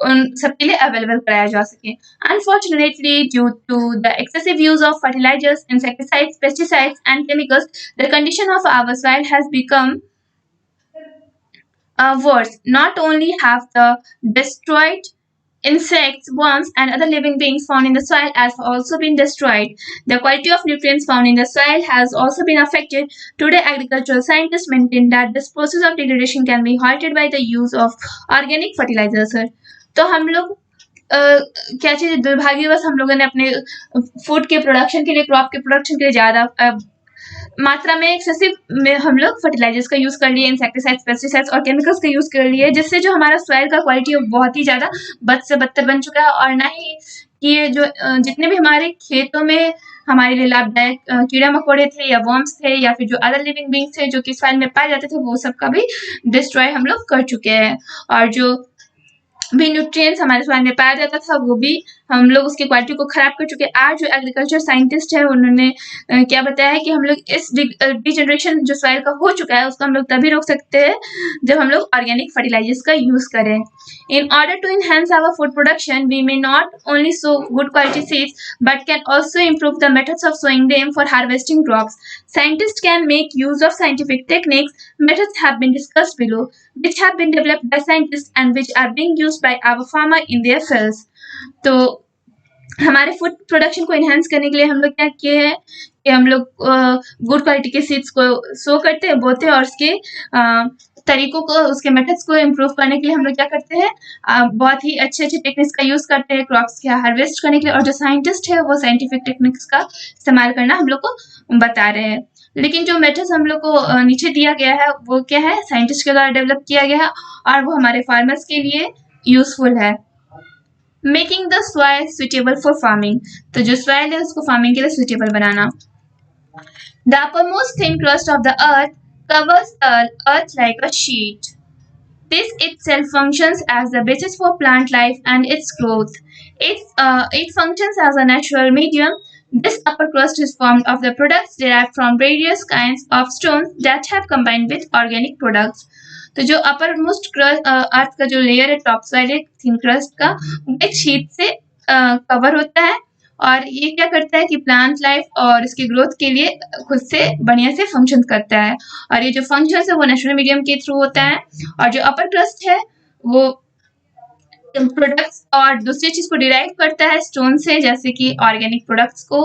उन सबके लिए अवेलेबल कराया जा सके। Unfortunately due to the excessive use of fertilizers, insecticides, pesticides and chemicals, the condition of our soil has become worse. Not only have the destroyed insects, worms, and other living beings found in the soil has also been destroyed. The quality of nutrients found in the soil has also been affected. Today, agricultural scientists maintain that this process of degradation can be halted by the use of organic fertilizers. तो हम लोग क्या चीज़ दुर्भाग्यवश हम लोगों ने अपने food के प्रोडक्शन के लिए, क्रॉप के प्रोडक्शन के लिए ज़्यादा मात्रा में एक्सेसिव में हम लोग फर्टिलाइजर्स का यूज़ कर लिए, इंसेक्टिसाइड्स, पेस्टिसाइड्स और केमिकल्स का यूज़ कर लिए, जिससे जो हमारा सॉइल का क्वालिटी है बहुत ही ज़्यादा बद से बदतर बन चुका है। और ना ही कि ये जो जितने भी हमारे खेतों में हमारे लिए लाभदायक कीड़ा मकोड़े थे या वर्म्स थे या फिर जो अदर लिविंग बींग्स थे जो कि सॉइल में पाए जाते थे, वो सब का भी डिस्ट्रॉय हम लोग कर चुके हैं। और जो भी न्यूट्रिएंट्स हमारे सॉइल में पाया जाता था वो भी हम लोग उसकी क्वालिटी को खराब कर चुके हैं। आज जो एग्रीकल्चर साइंटिस्ट है उन्होंने क्या बताया है कि हम लोग इस डिजनरेशन जो सॉइल का हो चुका है उसको हम लोग तभी रोक सकते हैं जब हम लोग ऑर्गेनिक फर्टिलाइजर्स का यूज करें। In order to enhance our food production, we may not only sow good quality seeds but can also improve the methods of sowing them for harvesting crops. Scientists can make use of scientific techniques. Methods have been discussed below, which have been developed by scientists and which are being used by our farmer in their fields. तो हमारे food production को enhance करने के लिए हम लोग क्या किए हैं कि हम लोग गुड क्वालिटी के सीड्स को सो करते हैं, बोते हैं और उसके तरीकों को, उसके मेथड्स को इम्प्रूव करने के लिए हम लोग क्या करते हैं, बहुत ही अच्छे अच्छे टेक्निक्स का यूज़ करते हैं क्रॉप्स के हार्वेस्ट करने के लिए। और जो साइंटिस्ट है वो साइंटिफिक टेक्निक्स का इस्तेमाल करना हम लोग को बता रहे हैं। लेकिन जो मेथड्स हम लोग को नीचे दिया गया है वो क्या है, साइंटिस्ट के द्वारा डेवलप किया गया है और वो हमारे फार्मर्स के लिए यूजफुल है। Making the soil suitable for farming, तो जो सॉइल है उसको फार्मिंग के लिए suitable banana. The uppermost thin crust of the earth covers the earth like a sheet. This itself functions as the basis for plant life and its growth. It functions as a natural medium. This upper crust is formed of the products derived from various kinds of stones that have combined with organic products. तो जो upper most अर्थ का जो layer है top soil है thin crust का, एक sheet से cover होता है और ये क्या करता है कि प्लांट लाइफ और इसके ग्रोथ के लिए खुद से बढ़िया से फंक्शन करता है। और ये जो फंक्शन है वो नेचुरल मीडियम के थ्रू होता है। और जो अपर क्रस्ट है वो प्रोडक्ट्स और दूसरी चीज को डिराइव करता है स्टोन से, जैसे कि ऑर्गेनिक प्रोडक्ट्स को।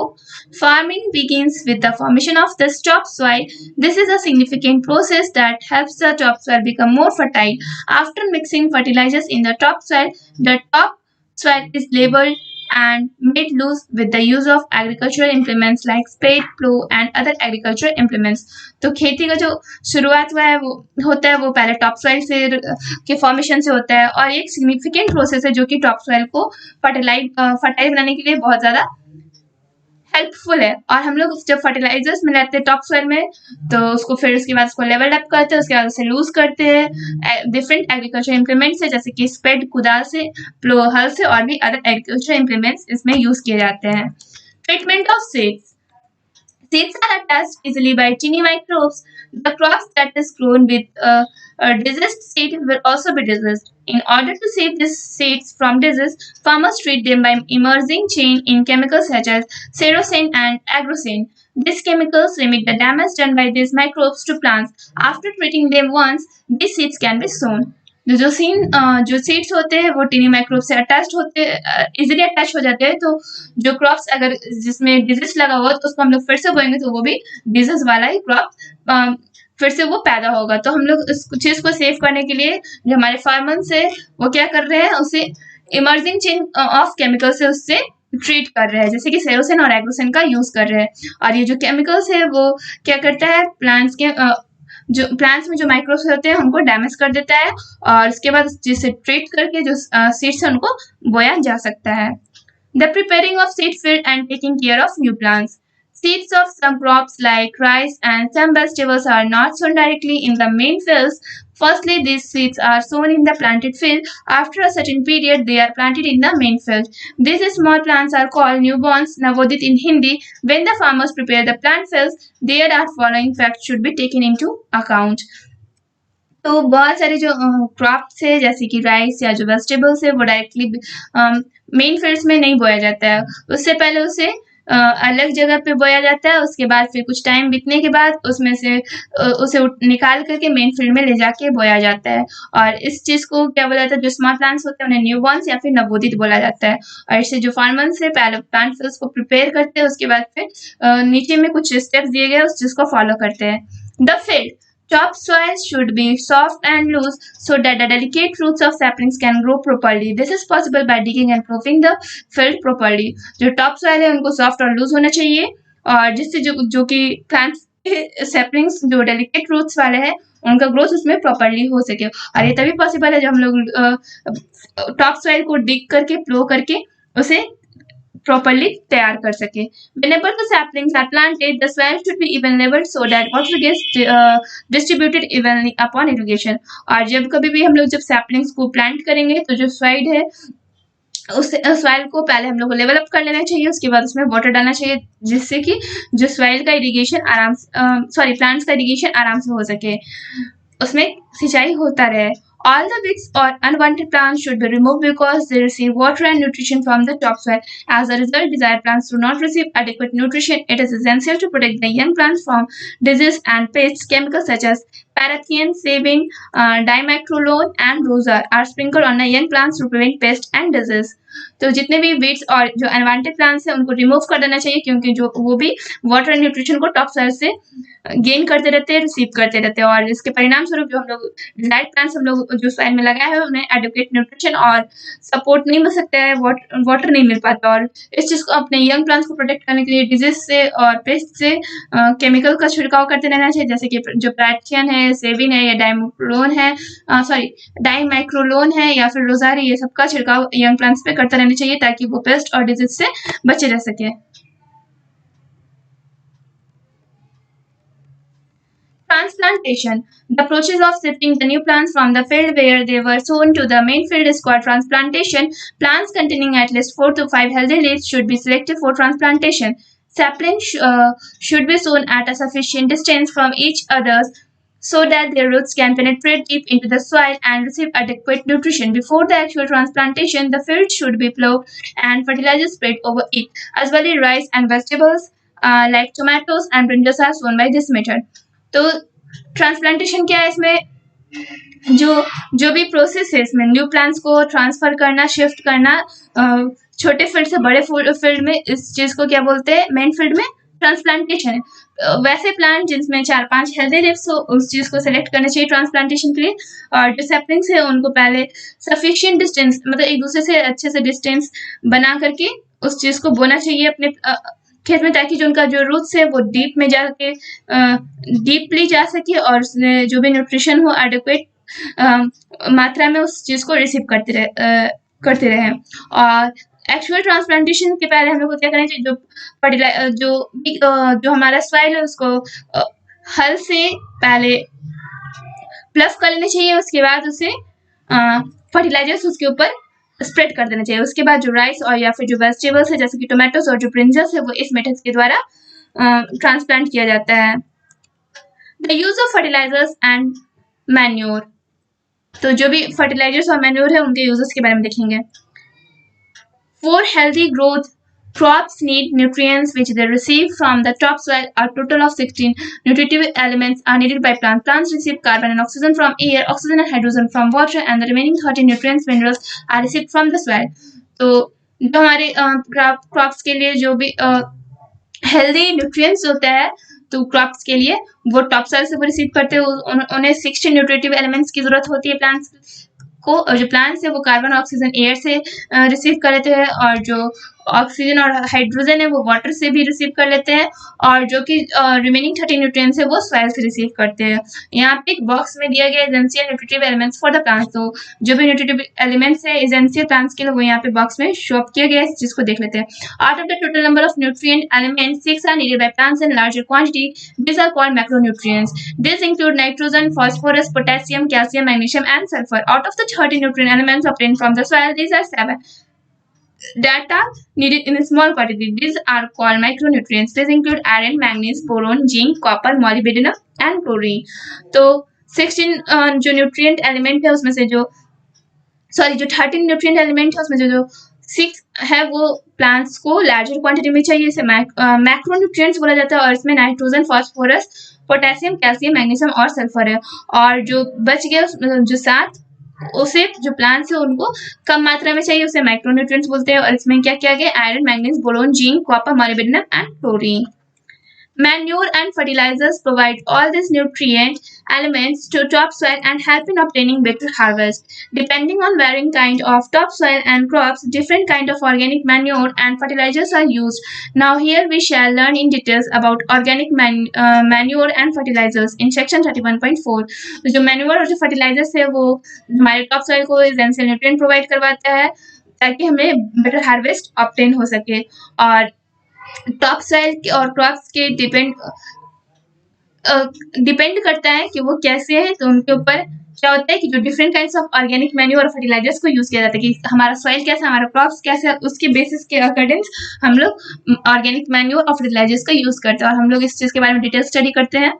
Farming begins with the formation of the top soil. This is a significant process that helps the top soil become more fertile. After mixing fertilizers in the top soil, the top soil is labeled and made loose with the use of agricultural implements like spade, plow and other agricultural implements. तो खेती का जो शुरुआत हुआ है वो होता है वो पहले टॉप सॉइल से के फॉर्मेशन से होता है और एक सिग्निफिकेंट प्रोसेस है जो कि टॉप सॉइल को फर्टाइल बनाने के लिए बहुत ज़्यादा हेल्पफुल है। और हम लोग जब फर्टिलाइजर्स मिलाते हैं टॉप सॉइल में तो उसको फिर उसके बाद उसको लेवल अप करते हैं, उसके बाद उसे लूज करते हैं डिफरेंट एग्रीकल्चर इम्प्लीमेंट्स से, जैसे कि स्पेड कुदाल से, प्लो हल से और भी अदर एग्रीकल्चर इम्प्लीमेंट्स इसमें यूज किए जाते हैं। Treatment of seeds. Seeds are attached easily by tiny microbes. The crops that is grown with a diseased seed will also be diseased. In order to save these seeds from disease, farmers treat them by immersing chain in chemicals such as cerosane and agrosane. These chemicals limit the damage done by these microbes to plants. After treating them once, these seeds can be sown. जो seeds होते हैं वो टिनी microbe से attach होते easily attach हो जाते हैं। तो जो क्रॉप्स अगर जिसमें डिजीज लगा हुआ तो उसको हम लोग फिर से बोएंगे तो वो भी डिजीज वाला ही क्रॉप फिर से वो पैदा होगा। तो हम लोग इस चीज को सेव करने के लिए जो हमारे फार्मर्स है वो क्या कर रहे हैं, उसे इमर्जिंग चेन ऑफ केमिकल से उससे ट्रीट कर रहे हैं, जैसे कि सेरोसिन और एग्रोसिन का यूज कर रहे हैं। और ये जो केमिकल्स है वो क्या करता है, प्लांट्स के जो प्लांट्स में जो माइक्रोब्स होते हैं उनको डैमेज कर देता है, और उसके बाद जिसे ट्रीट करके जो सीड्स है उनको बोया जा सकता है। The preparing of seed field and taking care of new plants. Seeds of some crops like rice and some vegetables are not sown directly in the main fields. Firstly, these seeds are sown in the planted field. After a certain period, they are planted in the main field. These small plants are called newborns, navodit in Hindi. When the farmers prepare the plant fields, there are following facts should be taken into account. तो बहुत सारे जो crops है जैसे कि rice या जो vegetables है वो डायरेक्टली मेन फील्ड्स में नहीं बोया जाता है, उससे पहले उसे अलग जगह पे बोया जाता है। उसके बाद फिर कुछ टाइम बीतने के बाद उसमें से उसे निकाल करके मेन फील्ड में ले जाके बोया जाता है। और इस चीज को क्या बोला जाता है, जो स्मॉल प्लांट्स होते हैं उन्हें न्यूबॉर्न्स या फिर नवोदित बोला जाता है। और इससे जो फार्मर्स है पहले प्लांट फील्ड्स को प्रिपेयर करते हैं, उसके बाद फिर नीचे में कुछ स्टेप्स दिए गए उस चीज को फॉलो करते हैं। The field topsoil should be soft and loose so that the delicate roots of saplings can grow properly. This is possible by digging and ploughing the field properly. जो topsoil है उनको soft और loose होना चाहिए, और जिससे जो कि plants के saplings जो delicate roots वाले हैं उनका ग्रोथ उसमें प्रॉपरली हो सके। और ये तभी पॉसिबल है जब हम लोग टॉप सॉइल को डिग करके प्लो करके उसे properly तैयार कर सके। Whenever the saplings are planted, the soil should be even leveled so that water gets distributed evenly upon irrigation. और जब कभी भी हम लोग जब saplings को plant करेंगे तो जो soil है उस सॉइल को पहले हम लोग को लेवल अप कर लेना चाहिए, उसके बाद उसमें वाटर डालना चाहिए जिससे कि जो सॉइल का इरिगेशन प्लांट्स का इरिगेशन आराम से हो सके, उसमें सिंचाई होता रहे। All the weeds or unwanted plants should be removed because they receive water and nutrition from the topsoil. As a result, desired plants do not receive adequate nutrition. It is essential to protect the young plants from disease and pests. Chemicals such as parathion, savin, dimacrolone, and rosar are sprinkled on the young plants to prevent pests and disease. तो जितने भी weeds और जो unwanted plants हैं उनको remove कर देना चाहिए, क्योंकि जो वो भी वाटर एंड न्यूट्रिशन को टॉप सॉइल से गेन करते रहते हैं, रिसीव करते रहते हैं, और इसके परिणाम स्वरूप जो हम लोग डिजायर्ड प्लांट्स हम लोग जो सॉइल में लगाए हैं उन्हें एडुकेट न्यूट्रिशन और सपोर्ट नहीं मिल सकता है, वाटर नहीं मिल पाता। और इस चीज को अपने यंग प्लांट्स को प्रोटेक्ट करने के लिए डिजीज से और पेस्ट से केमिकल का छिड़काव करते रहना चाहिए, जैसे कि जो पैराथियन है, सेविन है या डाइमाइक्रोलोन है या फिर रोजारी, ये सबका छिड़काव यंग प्लांट्स पे करते रहना चाहिए ताकि वो पेस्ट और डिजीज से बचे रह सके। Transplantation. The process of shifting the new plants from the field where they were sown to the main field is called transplantation. Plants containing at least 4 to 5 healthy leaves should be selected for transplantation. Saplings should be sown at a sufficient distance from each other so that their roots can penetrate deep into the soil and receive adequate nutrition. Before the actual transplantation, the field should be plowed and fertilizer spread over it. As well as rice and vegetables like tomatoes and brinjals are sown by this method. तो transplantation क्या है, इसमें जो भी process है इसमें new plants को transfer करना, शिफ्ट करना छोटे फील्ड से बड़े फील्ड में, इस चीज को क्या बोलते हैं, मेन फील्ड में ट्रांसप्लांटेशन है। वैसे प्लांट जिसमें 4-5 हेल्दी लिव्स हो उस चीज को सिलेक्ट करना चाहिए ट्रांसप्लांटेशन के लिए। और जो सैपलिंग्स है उनको पहले सफिशिएंट डिस्टेंस, मतलब एक दूसरे से अच्छे से डिस्टेंस बना करके उस चीज को बोना चाहिए अपने खेत में, ताकि जो उनका जो रूट्स है वो डीप में जाके डीपली जा सके और उसमें जो भी न्यूट्रिशन हो एडिक्वेट मात्रा में उस चीज को रिसीव करते रहे। और एक्चुअल ट्रांसप्लांटेशन के पहले हम लोग को क्या करना चाहिए, जो हमारा सॉइल है उसको हल से पहले प्लफ कर लेना चाहिए, उसके बाद उसे फर्टिलाइजर्स उसके ऊपर स्प्रेड कर देना चाहिए। उसके बाद जो राइस और या फिर जो वेजिटेबल्स है जैसे कि टोमेटोज और जो ब्रिंजल्स है वो इस मेथड के द्वारा ट्रांसप्लांट किया जाता है। The use of fertilizers and manure. तो जो भी फर्टिलाइजर्स और मैन्योर है उनके यूजेस के बारे में देखेंगे। For healthy growth, crops need nutrients which they receive from the topsoil. A total of 16 nutritive elements are needed by plants. Plants receive carbon and oxygen from air, oxygen and hydrogen from water, and the remaining 30 nutrients, minerals are received from the soil. तो जो हमारे crops के लिए जो भी healthy nutrients होता है तो क्रॉप्स के लिए वो टॉप सोइल से वो रिसीव करते हैं, उन्हें 60 न्यूट्रिटिव एलिमेंट्स की जरूरत होती है प्लांट्स को, और जो प्लांट्स है वो कार्बन ऑक्सीजन एयर से रिसीव कर लेते हैं, और जो ऑक्सीजन और हाइड्रोजन है वो वाटर से भी रिसीव कर लेते हैं, और जो कि रिमेनिंग 30 न्यूट्रिएंट्स है वो सॉइल से रिसीव करते हैं। यहाँ पे एक बॉक्स में दिया गया essential nutritive elements for the plants, तो जो भी न्यूट्रिटिव एलिमेंट्स है एसेंशियल प्लांट्स के लिए वो यहाँ पे बॉक्स में शो अप किया गया है, जिसको देख लेते हैं। Out of the total number of nutrient elements 6 are needed by plants in larger quantity, these are called macronutrients. These include nitrogen, phosphorus, potassium, calcium, magnesium and sulfur. Out of the 30 nutrient elements obtained from the soil, these are 7 that are needed in a small quantity. These are called micronutrients. These include iron, manganese, boron, zinc, copper, molybdenum and chlorine. तो 16 जो nutrient element है उसमें से जो 13 nutrient element है उसमें जो 6 है वो प्लांट्स को लार्जर क्वांटिटी में चाहिए, इसे मैक्रोन्यूट्रिएंट्स बोला जाता है, और इसमें nitrogen, phosphorus, potassium, calcium, magnesium और सल्फर है। और जो बच गया जो 7 उसे जो प्लांट्स है उनको कम मात्रा में चाहिए, उसे माइक्रोन्यूट्रिएंट्स बोलते हैं, और इसमें क्या क्या गया iron, manganese, boron, zinc, copper, molybdenum and chlorine. Manure and fertilizers provide all these nutrient elements to topsoil and help in obtaining better harvest. Depending on varying kind of topsoil and crops, different kind of organic manure and fertilizers are used. Now here we shall learn in details about organic manure and fertilizers in section 31.4. तो जो manure और जो fertilizers है वो हमारे topsoil को essential nutrient provide करवाता है ताकि हमें better harvest obtain हो सके, और टॉप सॉइल और क्रॉप्स के डिपेंड करता है कि वो कैसे है, तो उनके ऊपर क्या होता है कि जो different kinds of organic manure और फर्टिलाइजर्स को यूज किया जाता है कि हमारा सॉइल कैसा है, हमारा क्रॉप्स कैसे है, उसके बेसिस के अकॉर्डिंग हम लोग ऑर्गेनिक मैन्यूर और फर्टिलाइजर्स का यूज करते हैं, और हम लोग इस चीज के बारे में डिटेल स्टडी करते हैं।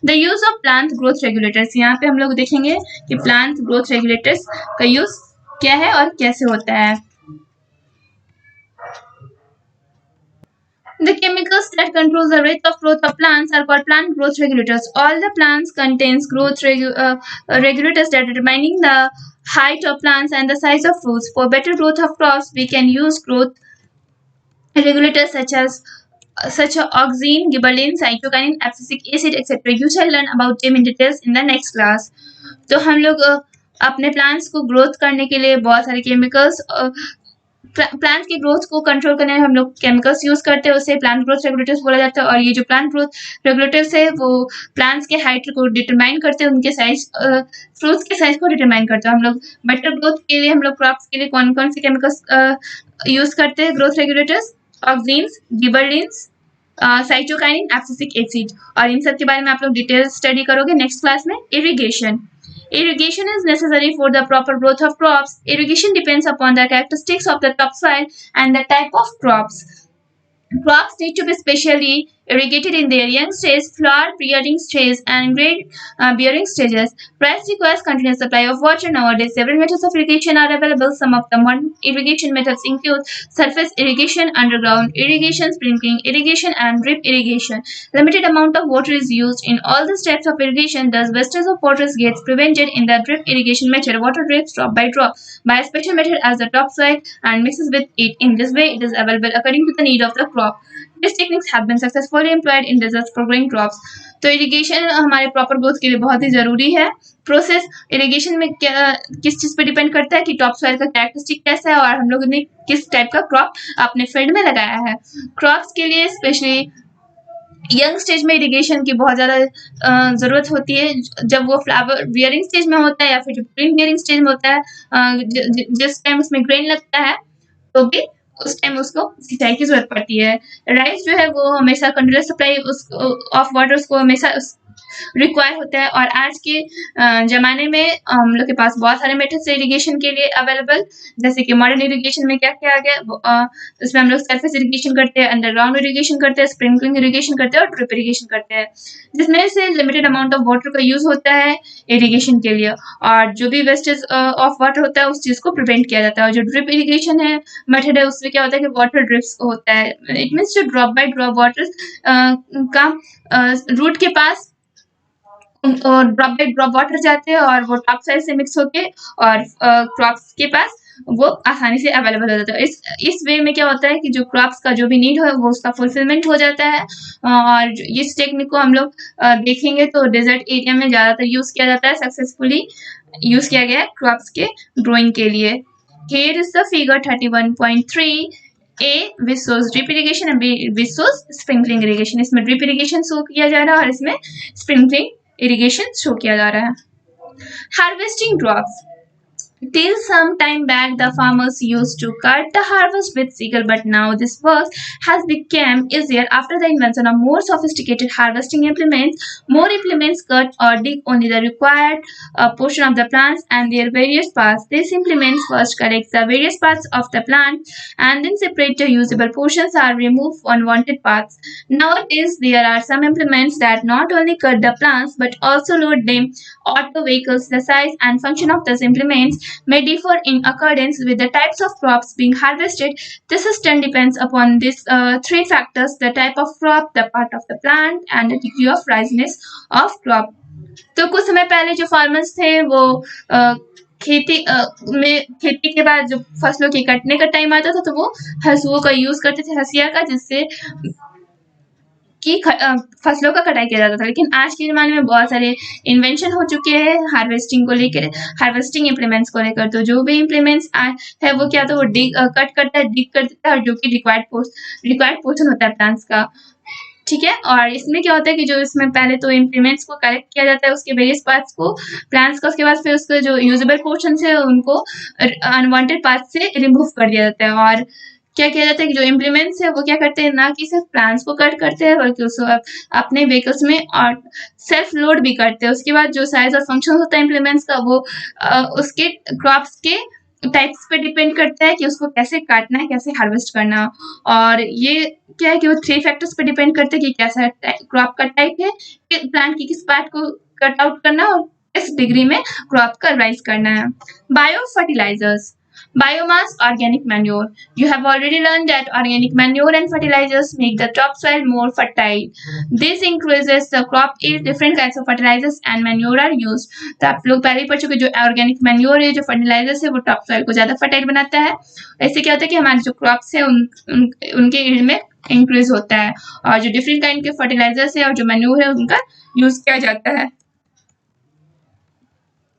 The use of plant growth regulators, यहाँ पे हम लोग देखेंगे कि प्लांट ग्रोथ रेगुलेटर्स का यूज क्या है और कैसे होता है। The chemicals that control the rate of growth of plants are called plant growth regulators. All the plants contains growth regulators that are determining the height of plants and the size of fruits. For better growth of crops, we can use growth regulators such as auxin, gibberellin, cytokinin, abscisic acid, etc. You shall learn about them in details in the next class. तो हम लोग अपने plants को growth करने के लिए बहुत सारे केमिकल्स प्लांट की ग्रोथ को कंट्रोल करने में हम लोग केमिकल्स यूज करते हैं, उसे प्लांट ग्रोथ रेगुलेटर्स बोला जाता है। और ये जो प्लांट ग्रोथ रेगुलेटर्स है वो प्लांट्स के हाइट को डिटरमाइन करते हैं, उनके साइज फ्रूट्स के साइज को डिटरमाइन करते हैं। हम लोग बेटर ग्रोथ के लिए हम लोग क्रॉप्स के लिए कौन कौन से केमिकल्स यूज करते हैं growth regulators, auxins, गिबरलिन्स, cytokinin, abscisic acid, और इन सब के बारे में आप लोग डिटेल स्टडी करोगे नेक्स्ट क्लास में। Irrigation, irrigation is necessary for the proper growth of crops. Irrigation depends upon the characteristics of the topsoil and the type of crops. Crops need to be specially irrigated in their young stage, flower bearing stage, and grain bearing stages. Rice requires continuous supply of water. Nowadays, several methods of irrigation are available. Some of the modern irrigation methods include surface irrigation, underground irrigation, sprinkling irrigation, and drip irrigation. Limited amount of water is used in all these types of irrigation. Thus, wastage of water gets prevented in the drip irrigation method. Water drips drop by drop by a special method as the topsoil and mixes with it. In this way, it is available according to the need of the crop. These techniques have been successfully employed in deserts for growing crops. तो irrigation हमारे proper growth के लिए बहुत ही जरूरी है। Process irrigation में क्या किस चीज पे डिपेंड करता है कि टॉप सॉइल का कैरेक्टरिस्टिक कैसा है और हम लोगों ने किस टाइप का क्रॉप अपने फील्ड में लगाया है। क्रॉप्स के लिए स्पेशली यंग स्टेज में इरिगेशन की बहुत ज़्यादा ज़रूरत होती है। जब वो फ्लावर बियरिंग स्टेज में होता है या फिर जब ग्रेन बियरिंग स्टेज में होता है, जिस टाइम उसमें ग्रेन लगता है तो भी उस टाइम उसको सिंचाई की जरूरत पड़ती है। राइस जो है वो हमेशा कंटिन्यूअस सप्लाई ऑफ वाटर उसको हमेशा रिक्वायर होता है। और आज के ज़माने में हम लोग के पास बहुत सारे मेथड्स इरिगेशन के लिए अवेलेबल, जैसे कि मॉडर्न इरिगेशन में क्या क्या आ गया, इसमें हम लोग सरफेस इरिगेशन करते हैं, अंडरग्राउंड इरिगेशन करते हैं, स्प्रिंकलिंग इरिगेशन करते हैं और ड्रिप इरिगेशन करते हैं, जिसमें से लिमिटेड अमाउंट ऑफ वाटर का यूज होता है इरिगेशन के लिए, और जो भी वेस्टेज ऑफ वाटर होता है उस चीज़ को प्रिवेंट किया जाता है। और जो ड्रिप इरिगेशन है मेथड है उसमें क्या होता है कि वाटर ड्रिप्स होता है, इट मीन्स जो ड्रॉप बाय ड्रॉप वाटर का रूट के पास ड्रॉप बाय ड्रॉप वाटर जाते हैं और वो टॉप साइड से मिक्स होके और क्रॉप्स के पास वो आसानी से अवेलेबल हो जाता है। इस वे में क्या होता है कि जो क्रॉप्स का जो भी नीड है वो उसका फुलफिलमेंट हो जाता है। और इस टेक्निक को हम लोग देखेंगे तो डेजर्ट एरिया में ज़्यादातर यूज़ किया जाता है, सक्सेसफुली यूज़ किया गया है क्रॉप्स के ग्रोइंग के लिए। Here is the figure 31.3. A which shows drip irrigation and B which shows sprinkling irrigation. इसमें drip irrigation शो किया जा रहा है और इसमें sprinkling irrigation शो किया जा रहा है। Harvesting crops. Till some time back, the farmers used to cut the harvest with sickle, but now this work has become easier after the invention of more sophisticated harvesting implements. More implements cut or dig only the required portion of the plants and their various parts. These implements first collect the various parts of the plant and then separate the usable portions or remove unwanted parts. Nowadays, there are some implements that not only cut the plants but also load them onto vehicles. The size and function of these implements may differ in accordance with the types of crops being harvested. This system depends upon these three factors: the type of crop, the part of the plant, and the degree of ripeness of crop. तो कुछ समय पहले जो farmers थे वो खेती के बाद जो फसलों के कटने का टाइम आता था तो वो हंसुओं का यूज करते थे, हंसिया का, जिससे कि फसलों का कटाई किया जाता था। लेकिन आज के ज़माने में बहुत सारे इन्वेंशन हो चुके हैं हार्वेस्टिंग को लेकर, हार्वेस्टिंग इम्प्लीमेंट्स को लेकर। तो जो भी इम्प्लीमेंट्स है वो क्या, तो वो कट करता है, डिग कर देता है, और जो कि रिक्वायर्ड पोर्शन होता है प्लांट्स का, ठीक है। और इसमें क्या होता है कि जो इसमें पहले तो इम्प्लीमेंट्स को कलेक्ट किया जाता है, उसके वेरियस पार्ट्स को, प्लांट्स का, उसके बाद फिर उसके जो यूजेबल पोर्शन है उनको अनवांटेड पार्ट से रिमूव कर दिया जाता है। और क्या किया जाता है कि जो इम्प्लीमेंट्स है वो क्या करते हैं, ना कि सिर्फ प्लांट्स को कट करते हैं बल्कि उसको अपने व्हीकल्स में और सेल्फ लोड भी करते हैं। उसके बाद जो साइज और फंक्शन होता है इम्प्लीमेंट्स का वो उसके क्रॉप्स के टाइप्स पे डिपेंड करता है कि उसको कैसे काटना है, कैसे हार्वेस्ट करना। और ये क्या है कि वो 3 फैक्टर्स पे डिपेंड करते हैं कि कैसा क्रॉप का टाइप है, कि प्लांट की किस पार्ट को कट आउट करना और किस डिग्री में क्रॉप का राइज करना है। Bio fertilizers, biomass, organic manure. You have already learned that organic manure and fertilizers make the topsoil more fertile. This increases the crop yield. Different kinds of fertilizers and manure are used. तो आप लोग पहले ही पढ़ चुके, जो organic manure है, जो fertilisers है, वो टॉप सॉइल को ज़्यादा फर्टाइल बनाता है। ऐसे क्या होता है कि हमारे जो क्रॉप्स है उनके यील्ड में इंक्रीज होता है। और जो डिफरेंट काइंड के फर्टिलाइजर्स है और जो मैन्योर है उनका यूज किया जाता है।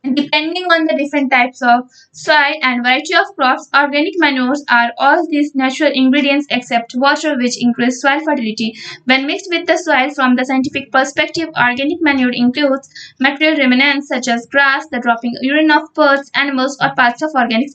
Depending on the different types of soil and variety of crops, organic manures are all these natural ingredients except water, which increase soil fertility. When mixed with the soil from the scientific perspective, organic manure includes material remnants such as grass, the dropping urine of birds, animals, or parts of organisms,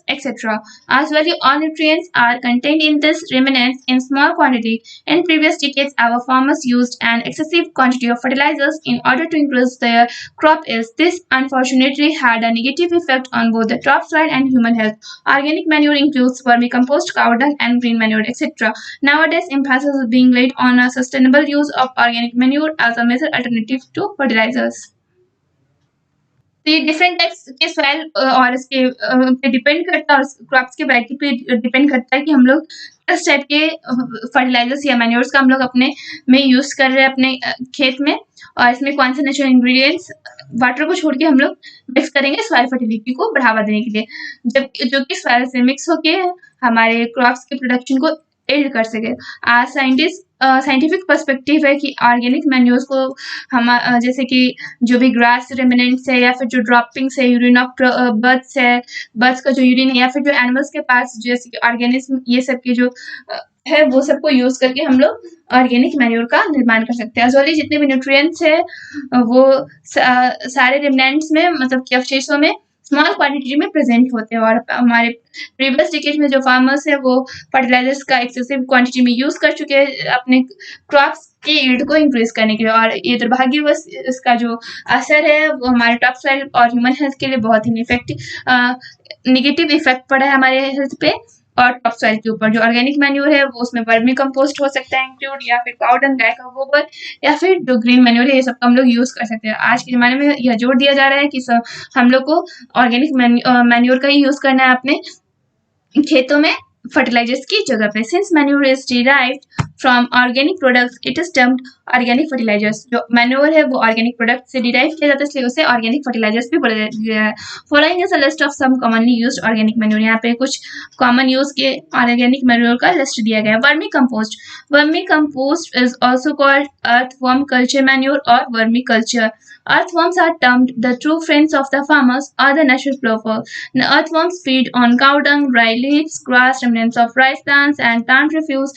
etc. As well, all nutrients are contained in this remnants in small quantity. In previous decades, our farmers used an excessive quantity of fertilizers in order to increase their crop is. This unfortunately had a negative effect on both the topsoil and human health. Organic manure includes vermicompost, cow dung, and green manure, etc. Nowadays, emphasis is being laid on a sustainable use of organic manure as a major alternative to fertilizers. तो ये different types के soil और इसके पे depend करता है, और crops की वैरायटी पे डिपेंड करता है कि हम लोग किस टाइप के फर्टिलाइजर्स या मैन्योर्स का हम लोग अपने में यूज कर रहे हैं अपने खेत में, और इसमें कौन से नेचुरल इंग्रेडिएंट्स वाटर को छोड़ के हम लोग मिक्स करेंगे सॉइल फर्टिलिटी को बढ़ावा देने के लिए, जब जो कि सॉइल से मिक्स होके हमारे क्रॉप्स के प्रोडक्शन को एड कर सके। साइंटिफिक पर्सपेक्टिव है कि ऑर्गेनिक मैन्योर्स को हम जैसे कि जो भी ग्रास रेमिनेंट्स है या फिर जो ड्रॉपिंग्स है, यूरिन ऑफ बर्ड्स है, बर्ड्स का जो यूरिन है, या फिर जो एनिमल्स के पास जैसे कि ऑर्गेनिज्म, ये सब के जो है वो सबको यूज करके हम लोग ऑर्गेनिक मैन्योर का निर्माण कर सकते हैं। सॉरी, जितने भी न्यूट्रिएंट्स है वो सारे रिमेनेंट्स में, मतलब कि अवशेषों में स्मॉल क्वांटिटी में प्रेजेंट होते हैं। और हमारे प्रीवियस डिकेड में जो फार्मर्स है वो फर्टिलाइजर्स का एक्सेसिव क्वांटिटी में यूज कर चुके हैं अपने क्रॉप्स के यील्ड को इंक्रीज करने के लिए, और ये दुर्भाग्यवश इसका जो असर है वो हमारे टॉप सॉइल और ह्यूमन हेल्थ के लिए बहुत ही नेगेटिव इफेक्ट पड़ा है हमारे हेल्थ पे और टॉप सॉइल के ऊपर। जो ऑर्गेनिक मैन्योर है वो उसमें वर्मी कंपोस्ट हो सकता है इंक्लूड, या फिर काऊ डंग, गाय का गोबर, या फिर जो ग्रीन मैन्योर है, ये सब हम लोग यूज कर सकते हैं। आज के ज़माने में यह जोर दिया जा रहा है कि हम लोग को ऑर्गेनिक मैन्योर का ही यूज करना है अपने खेतों में, फर्टिलाइजर्स की जगह पे। Since manure is derived from organic products it is termed organic fertilizers. जो मैन्योर है वो ऑर्गेनिक प्रोडक्ट से डिराइव किया जाता है, इसलिए उसे ऑर्गेनिक फर्टिलाइजर्स भी बोला गया है। Following is a list of some commonly used organic manure. यहाँ पे कुछ कॉमन यूज के ऑर्गेनिक मैन्योर का लिस्ट दिया गया है। Vermicompost. Vermicompost is also called earthworm culture manure और vermiculture. Earthworms are termed the true friends of the farmers or the natural plover. The earthworms feed on cow dung, dry leaves, grass, remnants of rice plants, and plant refuse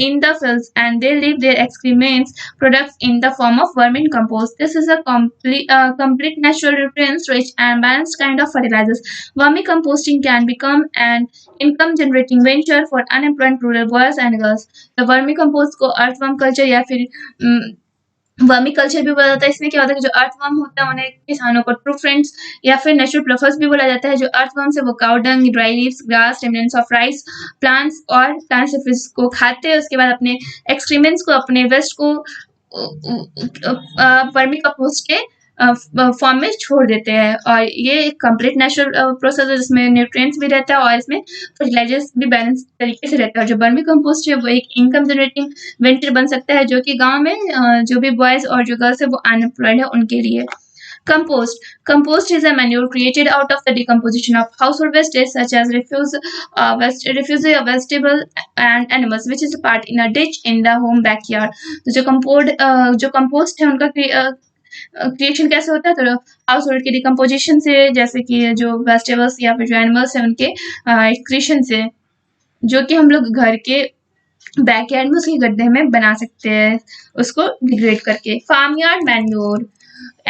in the fields, and they leave their excrements products in the form of vermicompost. This is a complete natural nutrients-rich and balanced kind of fertilizers. Vermicomposting can become an income-generating venture for unemployed rural boys and girls. The vermicompost को earthworm culture या फिर vermi culture भी बोला जाता है। इसमें क्या होता है कि जो अर्थवर्म होता है उन्हें किसानों को ट्रू फ्रेंड्स या फिर नेचुरल प्लफर्स भी बोला जाता है। जो अर्थवर्म्स है वो cow dung, dry leaves, grass, remnants of rice plants और प्लांट्स को खाते हैं। उसके बाद अपने एक्सक्रीमेंट्स को, अपने वेस्ट को वर्मी कंपोस्ट के फॉर्म में छोड़ देते हैं। और ये एक कंप्लीट नेचुरल प्रोसेस है जिसमें न्यूट्रिएंट्स भी रहता है और इसमें फर्टिलाइजर्स भी बैलेंस तरीके से रहता है। और जो वर्मी कंपोस्ट है वो एक इनकम जनरेटिंग वेंचर बन सकता है, जो कि गांव में जो भी बॉयज और जो गर्ल्स है वो अनएम्प्लॉयड है उनके लिए। Compost. Compost is a manure created out of the decomposition of household wastage such as refuse of vegetable and animals, which is part in a ditch in the home backyard. तो जो compost है उनका creation कैसे होता है? तो house hold के decomposition से, जैसे कि जो वेजिटेबल्स या फिर जो एनिमल्स है उनके क्रिएशन से, जो कि हम लोग घर के बैकयार्ड में उसके गड्ढे में बना सकते हैं उसको डिग्रेड करके। Farm yard manure.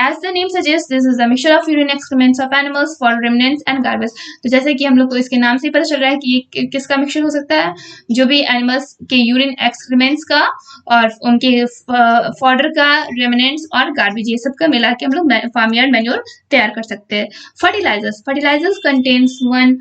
As the name suggests, this is a mixture of urine excrements of animals, fall remnants and garbage. तो जैसे कि हम लोग को इसके नाम से ही पता चल रहा है कि ये किसका मिक्सचर हो सकता है, जो भी एनिमल्स के यूरिन एक्सक्रीमेंट्स का और उनके फॉडर का, रेमिनेंट्स और गार्बेज, ये सब का मिला के हम लोग फार्म यार्ड मैन्योर तैयार कर सकते हैं। Fertilizers. Fertilizers contains 1,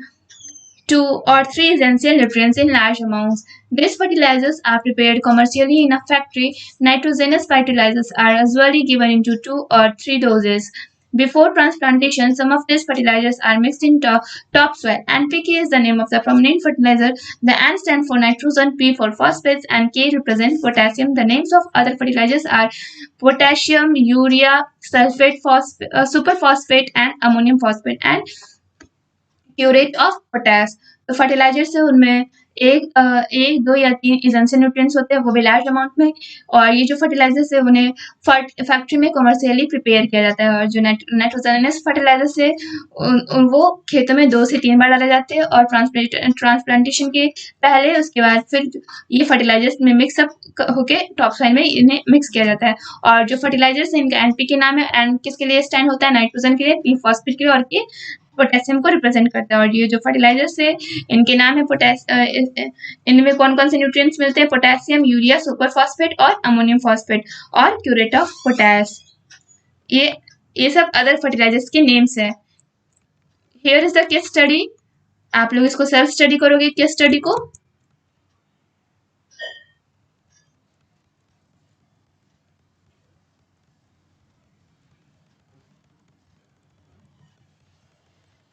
2 or 3 essential nutrients in large amounts. These fertilizers are prepared commercially in a factory. Nitrogenous fertilizers are usually given into 2 or 3 doses. Before transplantation, some of these fertilizers are mixed in topsoil. NPK is the name of the prominent fertilizer. The N stands for nitrogen, P for phosphates, and K represents potassium. The names of other fertilizers are potassium, urea, sulfate, superphosphate, and ammonium phosphate, and curate of potash. तो fertiliser से उनमें एक 2 या 3 essential nutrients होते हैं, वो भी large amount में। और ये जो फर्टिलाइजर्स है उन्हें फैक्ट्री में कमर्शियली प्रिपेयर किया जाता है। और जो नाइट्रोजनस फर्टिलाइजर से वो खेतों में 2 से 3 बार डाले जाते हैं और ट्रांसप्लांटेशन के पहले, उसके बाद फिर ये फर्टिलाइजर्स में मिक्सअप होके टॉप सॉइल में इन्हें मिक्स किया जाता है। और जो फर्टिलाइजर्स है इनका एनपीके नाम है। एन किसके लिए स्टैंड होता है? नाइट्रोजन के लिए, पी फॉस्फेट के लिए और के पोटेशियम को रिप्रेजेंट करता है। और ये जो फर्टिलाइजर्स है इनके नाम है इनमें कौन कौन से न्यूट्रिएंट्स मिलते हैं? पोटेशियम, यूरिया, सुपर फॉस्फेट और अमोनियम फॉस्फेट और क्यूरेट ऑफ पोटास। ये सब अदर फर्टिलाइजर्स के नेम्स है। Here is the case study. आप लोग इसको सेल्फ स्टडी करोगे केस स्टडी को।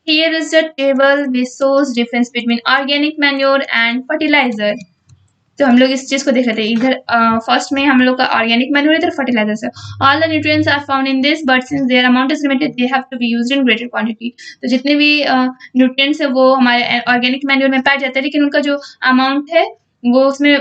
Here is the table which shows difference between organic manure and fertilizer. तो हम लोग इस चीज को देख रहे थे। इधर फर्स्ट में हम लोग का ऑर्गेनिक मैन्योर, इधर फर्टिलाइजर्स है। All the nutrients are found in this but since their amount is limited they have to be used in greater quantity. तो जितने भी न्यूट्रिएंट्स है वो हमारे ऑर्गेनिक मैन्योर में पाए जाते हैं, लेकिन उनका जो अमाउंट है वो उसमें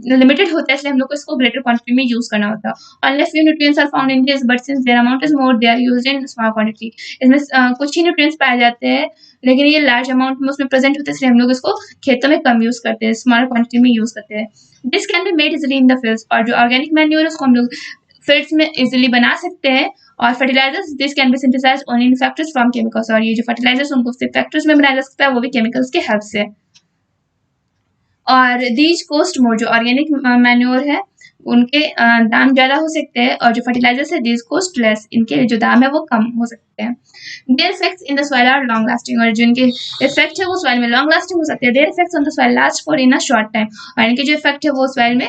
लिमिटेड होता है, इसलिए हम लोग को इसको ग्रेटर क्वांटिटी में यूज करना होता है। Only few nutrients are found in this, but since their amount is more, they are used in small quantity. इसमें कुछ ही न्यूट्रिएंट्स पाए जाते हैं, लेकिन ये लार्ज अमाउंट में उसमें प्रेजेंट होते हैं, इसलिए हम लोग इसको खेतों में कम यूज करते हैं, स्मॉल क्वांटिटी में यूज करते हैं। This can be made easily in the fields. और जो ऑर्गेनिक मैन्योर है उसको हम लोग फील्ड्स में इजिली बना सकते हैं। और fertilizers this can be synthesized only in factories from chemicals. और ये जो फर्टिलाइजर्स उनको सिर्फ फैक्टरीज में बनाया जा सकता है, वो भी केमिकल्स के हेल्प से। और दीज कोस्ट मोर, जो ऑर्गेनिक मैन्योर है उनके दाम ज्यादा हो सकते हैं, और जो फर्टिलाइजर्स है दीज कोस्ट लेस, इनके जो दाम है वो कम हो सकते हैं। Their effects in the soil are long lasting. और जो इनके इफेक्ट है वो सॉइल में लॉन्ग लास्टिंग हो सकते हैं। Their effects on the soil last for in a short time. और इनके जो इफेक्ट है वो सॉइल में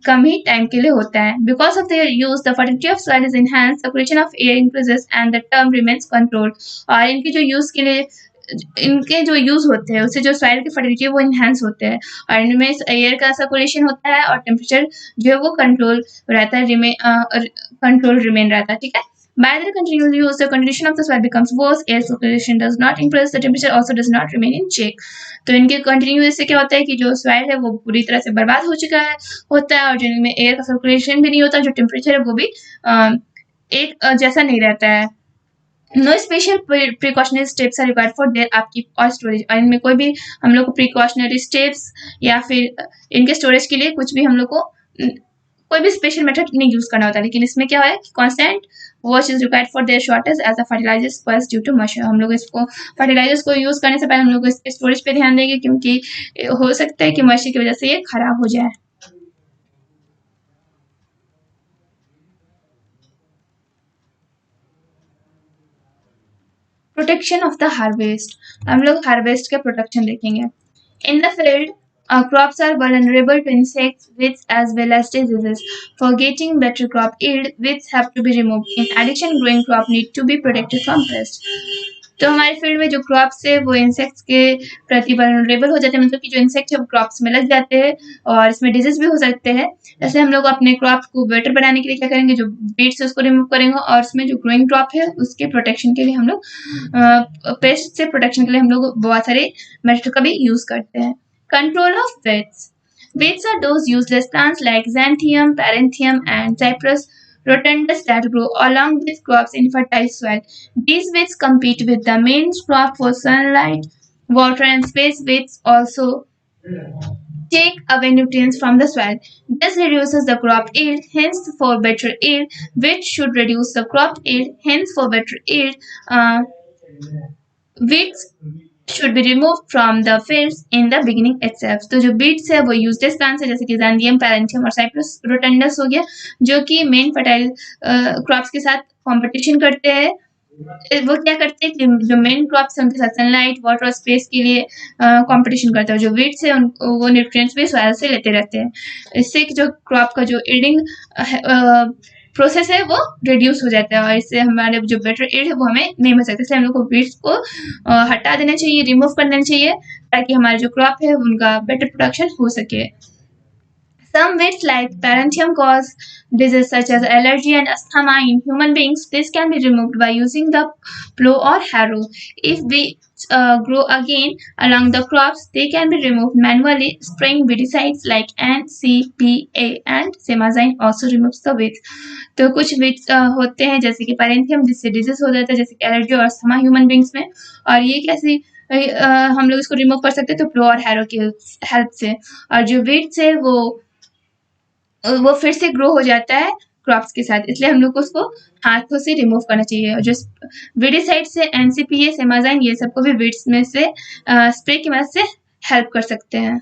कम ही टाइम के लिए होता है। Because of their use the fertility of soil is enhance, circulation of air increases and the term remains controlled. और इनके जो यूज के लिए इनके जो यूज होते हैं उससे जो सॉइल की फर्टिलिटी है वो इनहेंस होते हैं और इनमें एयर का सर्कुलेशन होता है और टेम्परेचर जो है वो कंट्रोल रहता है, कंट्रोल रिमेन रहता है, ठीक है। By the continual use, the condition of the soil becomes worse. Air circulation does not improve. The temperature also does not remain in check. तो इनके कंटिन्यू से क्या होता है कि जो सॉइल है वो पूरी तरह से बर्बाद हो चुका है होता है और जो इनमें एयर का सर्कुलेशन भी नहीं होता, जो टेम्परेचर है वो भी एक जैसा नहीं रहता है। No special precautionary steps are required for their upkeep और स्टोरेज। और इनमें कोई भी हम लोग को प्रिकॉशनरी स्टेप्स या फिर इनके स्टोरेज के लिए कुछ भी हम लोग को कोई भी स्पेशल मेथड नहीं यूज करना होता, लेकिन इसमें क्या है कि constant watch is required for their shortage as a fertilizers spoils due to moisture. हम लोग इसको फर्टिलाइजर्स को यूज करने से पहले हम लोग इसके स्टोरेज पे ध्यान देंगे क्योंकि हो सकता है कि मॉइस्चर की वजह से ये खराब हो जाए। प्रोटेक्शन ऑफ द हार्वेस्ट, हम लोग हार्वेस्ट के प्रोटेक्शन देखेंगे। In the field crops are vulnerable to insects, weeds as well as diseases. For getting better crop yield, weeds have to be removed. In addition, growing crop need to be protected from pests. तो हमारे field में जो crops है वो insects के प्रति vulnerable हो जाते हैं, मतलब कि जो इंसेक्ट है वो क्रॉप्स में लग जाते हैं और इसमें डिजीज भी हो सकते हैं। जैसे हम लोग अपने क्रॉप को बेटर बनाने के लिए क्या करेंगे, जो बीड्स है उसको रिमूव करेंगे और उसमें जो ग्रोइंग क्रॉप है उसके प्रोटेक्शन के लिए हम लोग पेस्ट से प्रोटेक्शन के लिए हम लोग बहुत सारे मेथड का भी यूज करते हैं। Control of weeds. Weeds are those useless plants like xanthium, paranthemum, and cypress rotundus that grow along with crops in fertile soil. These weeds compete with the main crop for sunlight, water, and space. Weeds also take away nutrients from the soil. This reduces the crop yield, hence for better yield, which should reduce the crop yield, hence for better yield. Weeds should be removed from the fields in the beginning itself. तो जो beats है वो useless plants है जैसे कि जैंडियम, पैरेंथियम और Cyprus रोटंडस हो गया, जो कि मेन फर्टाइल क्रॉप्स के साथ कंपटीशन करते हैं। वो क्या करते हैं कि जो मेन क्रॉप्स है उनके साथ सनलाइट, वाटर और स्पेस के लिए कंपटीशन करते हैं। जो वीड्स है वो न्यूट्रिएंट्स भी सॉइल से लेते रहते हैं। इससे जो क्रॉप का जो इल्डिंग प्रोसेस है वो रिड्यूस हो जाता है और इससे हमारे जो बेटर ईल्ड है वो हमें नहीं मिल सकता। इसलिए हम लोग को वीड्स को हटा देना चाहिए, रिमूव कर देना चाहिए ताकि हमारे जो क्रॉप है उनका बेटर प्रोडक्शन हो सके। Some weeds like paranthemum cause diseases such as allergy and asthma in human beings. This can be removed by using the plow or harrow. If weeds grow again along the crops, they can be removed manually. Spraying weedicides like NCPA and Semazine also removes the weeds. तो कुछ weeds होते हैं जैसे कि paranthemum जिससे disease हो जाता है जैसे कि allergy और asthma human beings में, और ये कैसे हम लोग इसको रिमूव कर सकते हैं तो प्लो और हैरो की हेल्प से। और जो weeds है वो फिर से ग्रो हो जाता है क्रॉप्स के साथ, इसलिए हम लोग को उसको हाथों से रिमूव करना चाहिए। और जो वीडिसाइड से एनसीपीए, सेमाजाइन ये सबको भी वीड्स में से स्प्रे की मदद से हेल्प कर सकते हैं।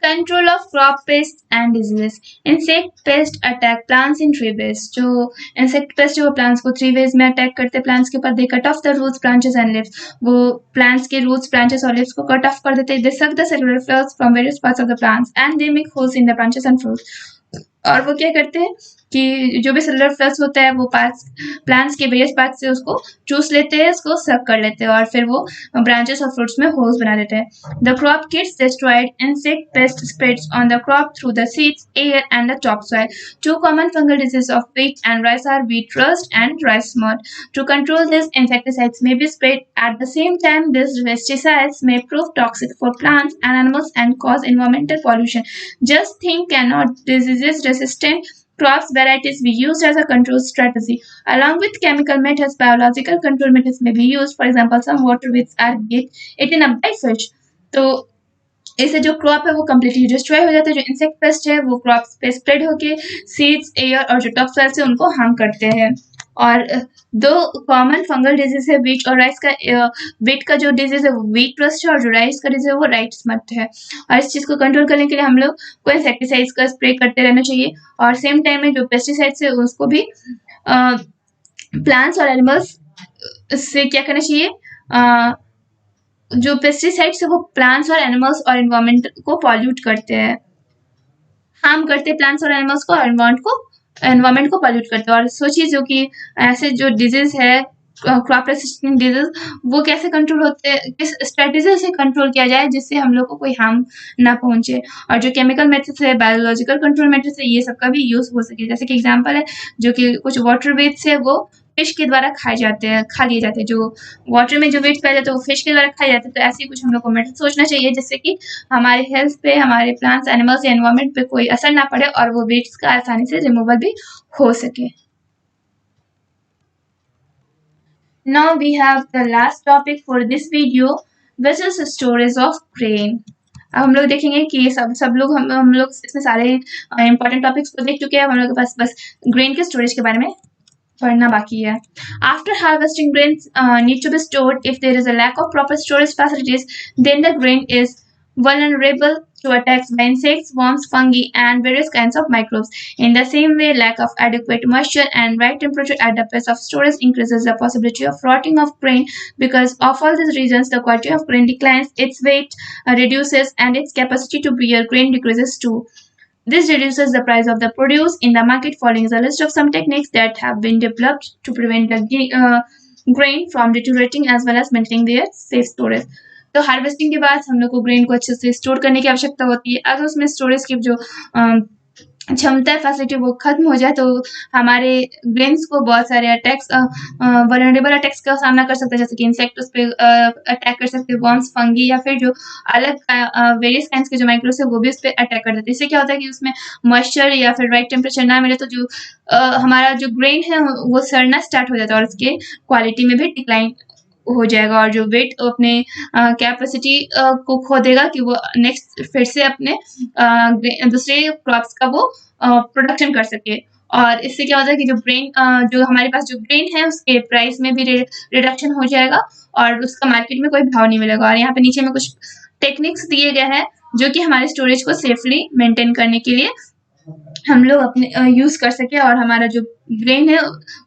Control of crop paste and diseases. Insect pest attack plants in 3 ways। जो इंसेक्ट पेस्ट है वो प्लांट्स को 3 ways में अटैक करते हैं प्लांट्स के ऊपर। They cut off the roots, branches and leaves. वो प्लांट्स के रूट्स, ब्रांचेस और लीव्स को कट ऑफ कर देते हैं। They suck the cellular fluids from various parts of the plants and they make holes in the branches and fruits. और वो क्या करते हैं कि जो भी सेलुलर फ्लक्स होता है वो प्लांट्स के वेरियस पार्ट से उसको चूस लेते हैं, उसको सक कर लेते हैं और फिर वो ब्रांचेस और फ्रूट्स में होल्स बना देते हैं। The crop gets destroyed, insect pest spreads on the crop through the seeds, air and the top soil. Two common fungal diseases of wheat and rice are wheat rust and rice moth. To control this, insecticides may be sprayed at the same time. These pesticides may prove toxic for plants and animals and cause environmental pollution. Just think, cannot disease-resistant crops varieties be used as a control strategy. Along with chemical methods, biological control methods may be used. For example, some water weeds are eaten up by fish. तो इससे जो crop है वो completely destroy हो जाता है। जो insect pest है वो क्रॉप्स पे स्प्रेड होके सीड्स, एयर और जो टॉप सॉइल से उनको हार्म करते हैं। और दो कॉमन फंगल डिजीज है वीट और राइस का। वीट का जो डिजीज है वो वीट रस्ट है और जो राइस का डिजीज है वो राइस मथ है। और इस चीज़ को कंट्रोल करने के लिए हम लोग को इंसेक्टिसाइड्स का स्प्रे करते रहना चाहिए और सेम टाइम में जो पेस्टिसाइड्स है उसको भी प्लांट्स और एनिमल्स से क्या करना चाहिए, जो पेस्टिसाइड्स है वो प्लांट्स और एनिमल्स और एनवायरनमेंट को पॉल्यूट करते हैं, हार्म करते हैं प्लांट्स और एनिमल्स को और एनवायरनमेंट को पॉल्यूट करते हैं। और सोचिए जो कि ऐसे जो डिजीज है क्रॉप रेसिस्टेंट डिजीज, वो कैसे कंट्रोल होते हैं, किस स्ट्रेटेजी से कंट्रोल किया जाए जिससे हम लोग को कोई हार्म ना पहुंचे। और जो केमिकल मेथड्स है, बायोलॉजिकल कंट्रोल मेथड्स है, ये सब का भी यूज हो सके। जैसे कि एग्जांपल है जो कि कुछ वाटर वेट्स है वो फिश के द्वारा खाए जाते हैं, खा लिए जाते हैं। जो वाटर में जो वेट्स पाए जाते हैं वो फिश के द्वारा खाए जाते हैं। तो ऐसे ही कुछ हम लोग को मेथड सोचना चाहिए जिससे कि हमारे हेल्थ पे, हमारे प्लांट्स, एनिमल्स या एनवायरमेंट पे कोई असर ना पड़े और वो वेट्स का आसानी से रिमूवल भी हो सके। Now we have the last topic for this video, which is storage of grain. अब हम लोग देखेंगे कि सब लोग हम लोग इसमें सारे इंपॉर्टेंट टॉपिक्स को देख चुके हैं। हम लोग के पास बस ग्रेन के स्टोरेज के बारे में पढ़ना बाकी है। After harvesting, grains need to be stored. If there is a lack of proper storage facilities, then the grain is vulnerable to attacks by insects, worms, fungi, and various kinds of microbes. In the same way, lack of adequate moisture and right temperature at the place of storage increases the possibility of rotting of grain. Because of all these reasons, the quality of grain declines, its weight reduces, and its capacity to bear grain decreases too. This reduces the price of the produce in the market. Following is a list of some techniques that have been developed to prevent the grain from deteriorating as well as maintaining their safe storage. तो harvesting के बाद हम लोग को grain को अच्छे से store करने की आवश्यकता होती है। अगर उसमें स्टोरेज की जो क्षमता है, फैसिलिटी, वो खत्म हो जाए तो हमारे ग्रेन्स को बहुत सारे अटैक्स, वल्नरेबल अटैक्स का सामना कर सकते हैं। जैसे कि इंसेक्ट उस पे अटैक कर सकते हैं, वर्म्स, फंगी, या फिर जो अलग वेरियस काइंड्स के जो माइक्रोब्स है वो भी उस पे अटैक कर देते हैं। इससे क्या होता है कि उसमें मॉइस्चर या फिर राइट टेम्परेचर ना मिले तो जो हमारा जो ग्रेन है वो सड़ना स्टार्ट हो जाता है और उसके क्वालिटी में भी डिक्लाइन हो जाएगा और जो वेट अपने कैपेसिटी को खो देगा कि वो नेक्स्ट फिर से अपने दूसरे क्रॉप्स का वो प्रोडक्शन कर सके। और इससे क्या होता है कि जो ग्रेन, जो हमारे पास जो ग्रेन है उसके प्राइस में भी रिडक्शन हो जाएगा और उसका मार्केट में कोई भाव नहीं मिलेगा। और यहाँ पे नीचे में कुछ टेक्निक्स दिए गए हैं जो कि हमारे स्टोरेज को सेफली मेंटेन करने के लिए हम लोग अपने यूज कर सके और हमारा जो ग्रेन है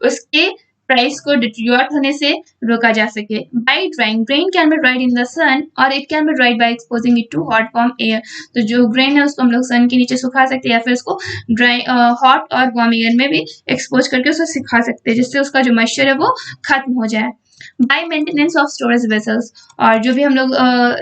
उसके प्राइस को डिटोरिएट होने से रोका जा सके। By drying, grain can be dried in the sun और it can be dried by exposing it to hot warm air. तो जो ग्रेन है उसको हम लोग सन के नीचे सुखा सकते हैं या फिर उसको ड्राई हॉट और वार्म एयर में भी एक्सपोज करके उसको सिखा सकते हैं जिससे उसका जो मॉइस्चर है वो खत्म हो जाए। By maintenance of storage vessels, और जो भी हम लोग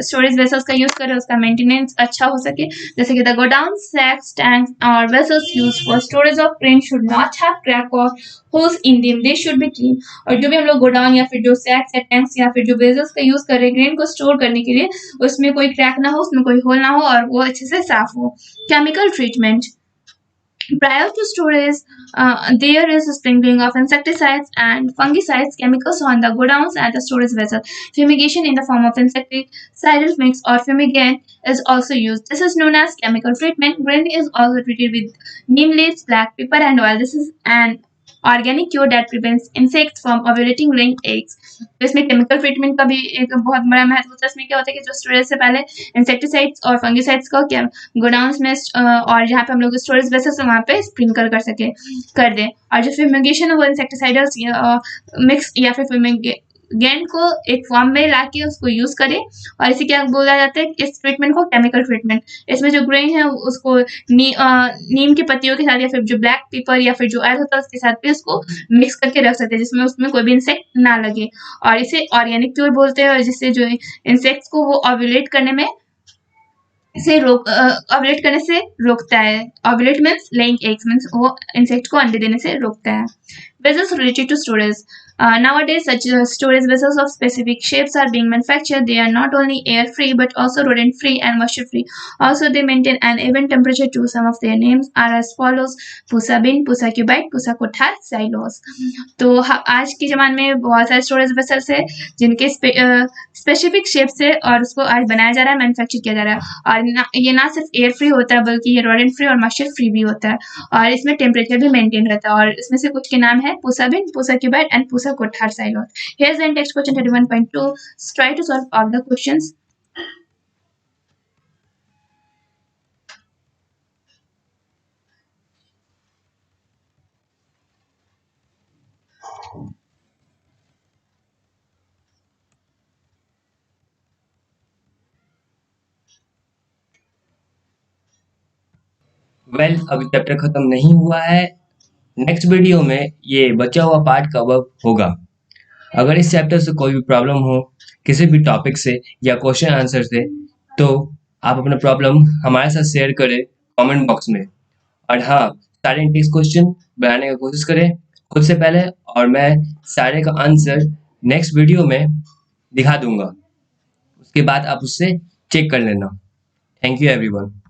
स्टोरेज वेसल्स का यूज कर रहे हैं उसका मेंटेनेंस अच्छा हो सके। जैसे कि द गोडाउन, सैक्स, टैंक्स और vessels used for storage of grain should not have crack और holes in them, they should be clean. और जो भी हम लोग गोडाउन या फिर जो सैक्स या टैंक्स या फिर जो वेसल्स का यूज कर रहे हैं ग्रेन को स्टोर करने के लिए, उसमें कोई क्रैक ना हो, उसमें कोई होल ना हो और वो अच्छे से साफ हो। Chemical treatment, prior to storage, there is a sprinkling of insecticides and fungicides chemicals on the godowns and the storage vessel. Fumigation in the form of insecticidal mix or fumigant is also used. This is known as chemical treatment. Grain is also treated with neem leaves, black pepper, and oil. This is an organic cure that prevents insects from ovulating laying eggs. तो इसमें chemical treatment का भी एक बहुत बड़ा महत्व होता है। इसमें क्या होता है कि जो स्टोरेज से पहले इंसेक्टिसाइड्स और फंगिसाइड्स को क्या गोडाउन्स में और जहाँ पे हम लोग स्टोरेज बेसिस वहाँ पे स्प्रिंकल कर दें। और जो फ्यूमिगेशन है वो इंसेक्टिसाइडल्स मिक्स या फिर गेंड को एक फॉर्म में लाके उसको यूज करें और इसे क्या बोला जाता है, इस ट्रीटमेंट को केमिकल ट्रीटमेंट। इसमें जो ग्रेन है उसको नीम की पत्तियों के साथ या फिर जो ब्लैक पेपर या फिर जो ऑयल होता है उसके साथ भी उसको मिक्स करके रख सकते हैं जिसमें उसमें कोई भी इंसेक्ट ना लगे। और इसे ऑर्गेनिक क्योर बोलते हैं और जिससे जो इंसेक्ट्स को वो ओव्यूलेट करने में ओव्यूलेट करने से रोकता है। Ovulate means laying eggs, means वो इंसेक्ट को अंडे देने से रोकता है। Vessels related to storage. Nowadays, such storage vessels of specific shapes are being manufactured. They are not only air-free but also rodent-free and moisture-free. Also, they maintain an even temperature too. Some of their names are as follows: Pusa bin, Pusa cubite, Pusa kothar, Xylos. तो आज के ज़माने में बहुत सारे storage vessels है जिनके specific shape से और उसको आज बनाया जा रहा है, मैन्युफैक्चर किया जा रहा है। और ये ना सिर्फ एयर फ्री होता है बल्कि ये रोडेंट फ्री और मॉइस्चर फ्री भी होता है और इसमें टेम्परेचर भी मेंटेन रहता है। और इसमें से कुछ के नाम है Pusa bin, Pusa cubite, and Pusa kothar, Xylos. Here's the text question 31.2. Try to solve all the questions. Well, अभी चैप्टर खत्म नहीं हुआ है। नेक्स्ट वीडियो में ये बचा हुआ पार्ट कवर होगा। अगर इस चैप्टर से कोई भी प्रॉब्लम हो, किसी भी टॉपिक से या क्वेश्चन आंसर से, तो आप अपना प्रॉब्लम हमारे साथ शेयर करें कमेंट बॉक्स में। और हाँ, सारे इंग्लिश क्वेश्चन बनाने की कोशिश करें खुद से पहले, और मैं सारे का आंसर नेक्स्ट वीडियो में दिखा दूंगा। उसके बाद आप उससे चेक कर लेना। Thank you everyone.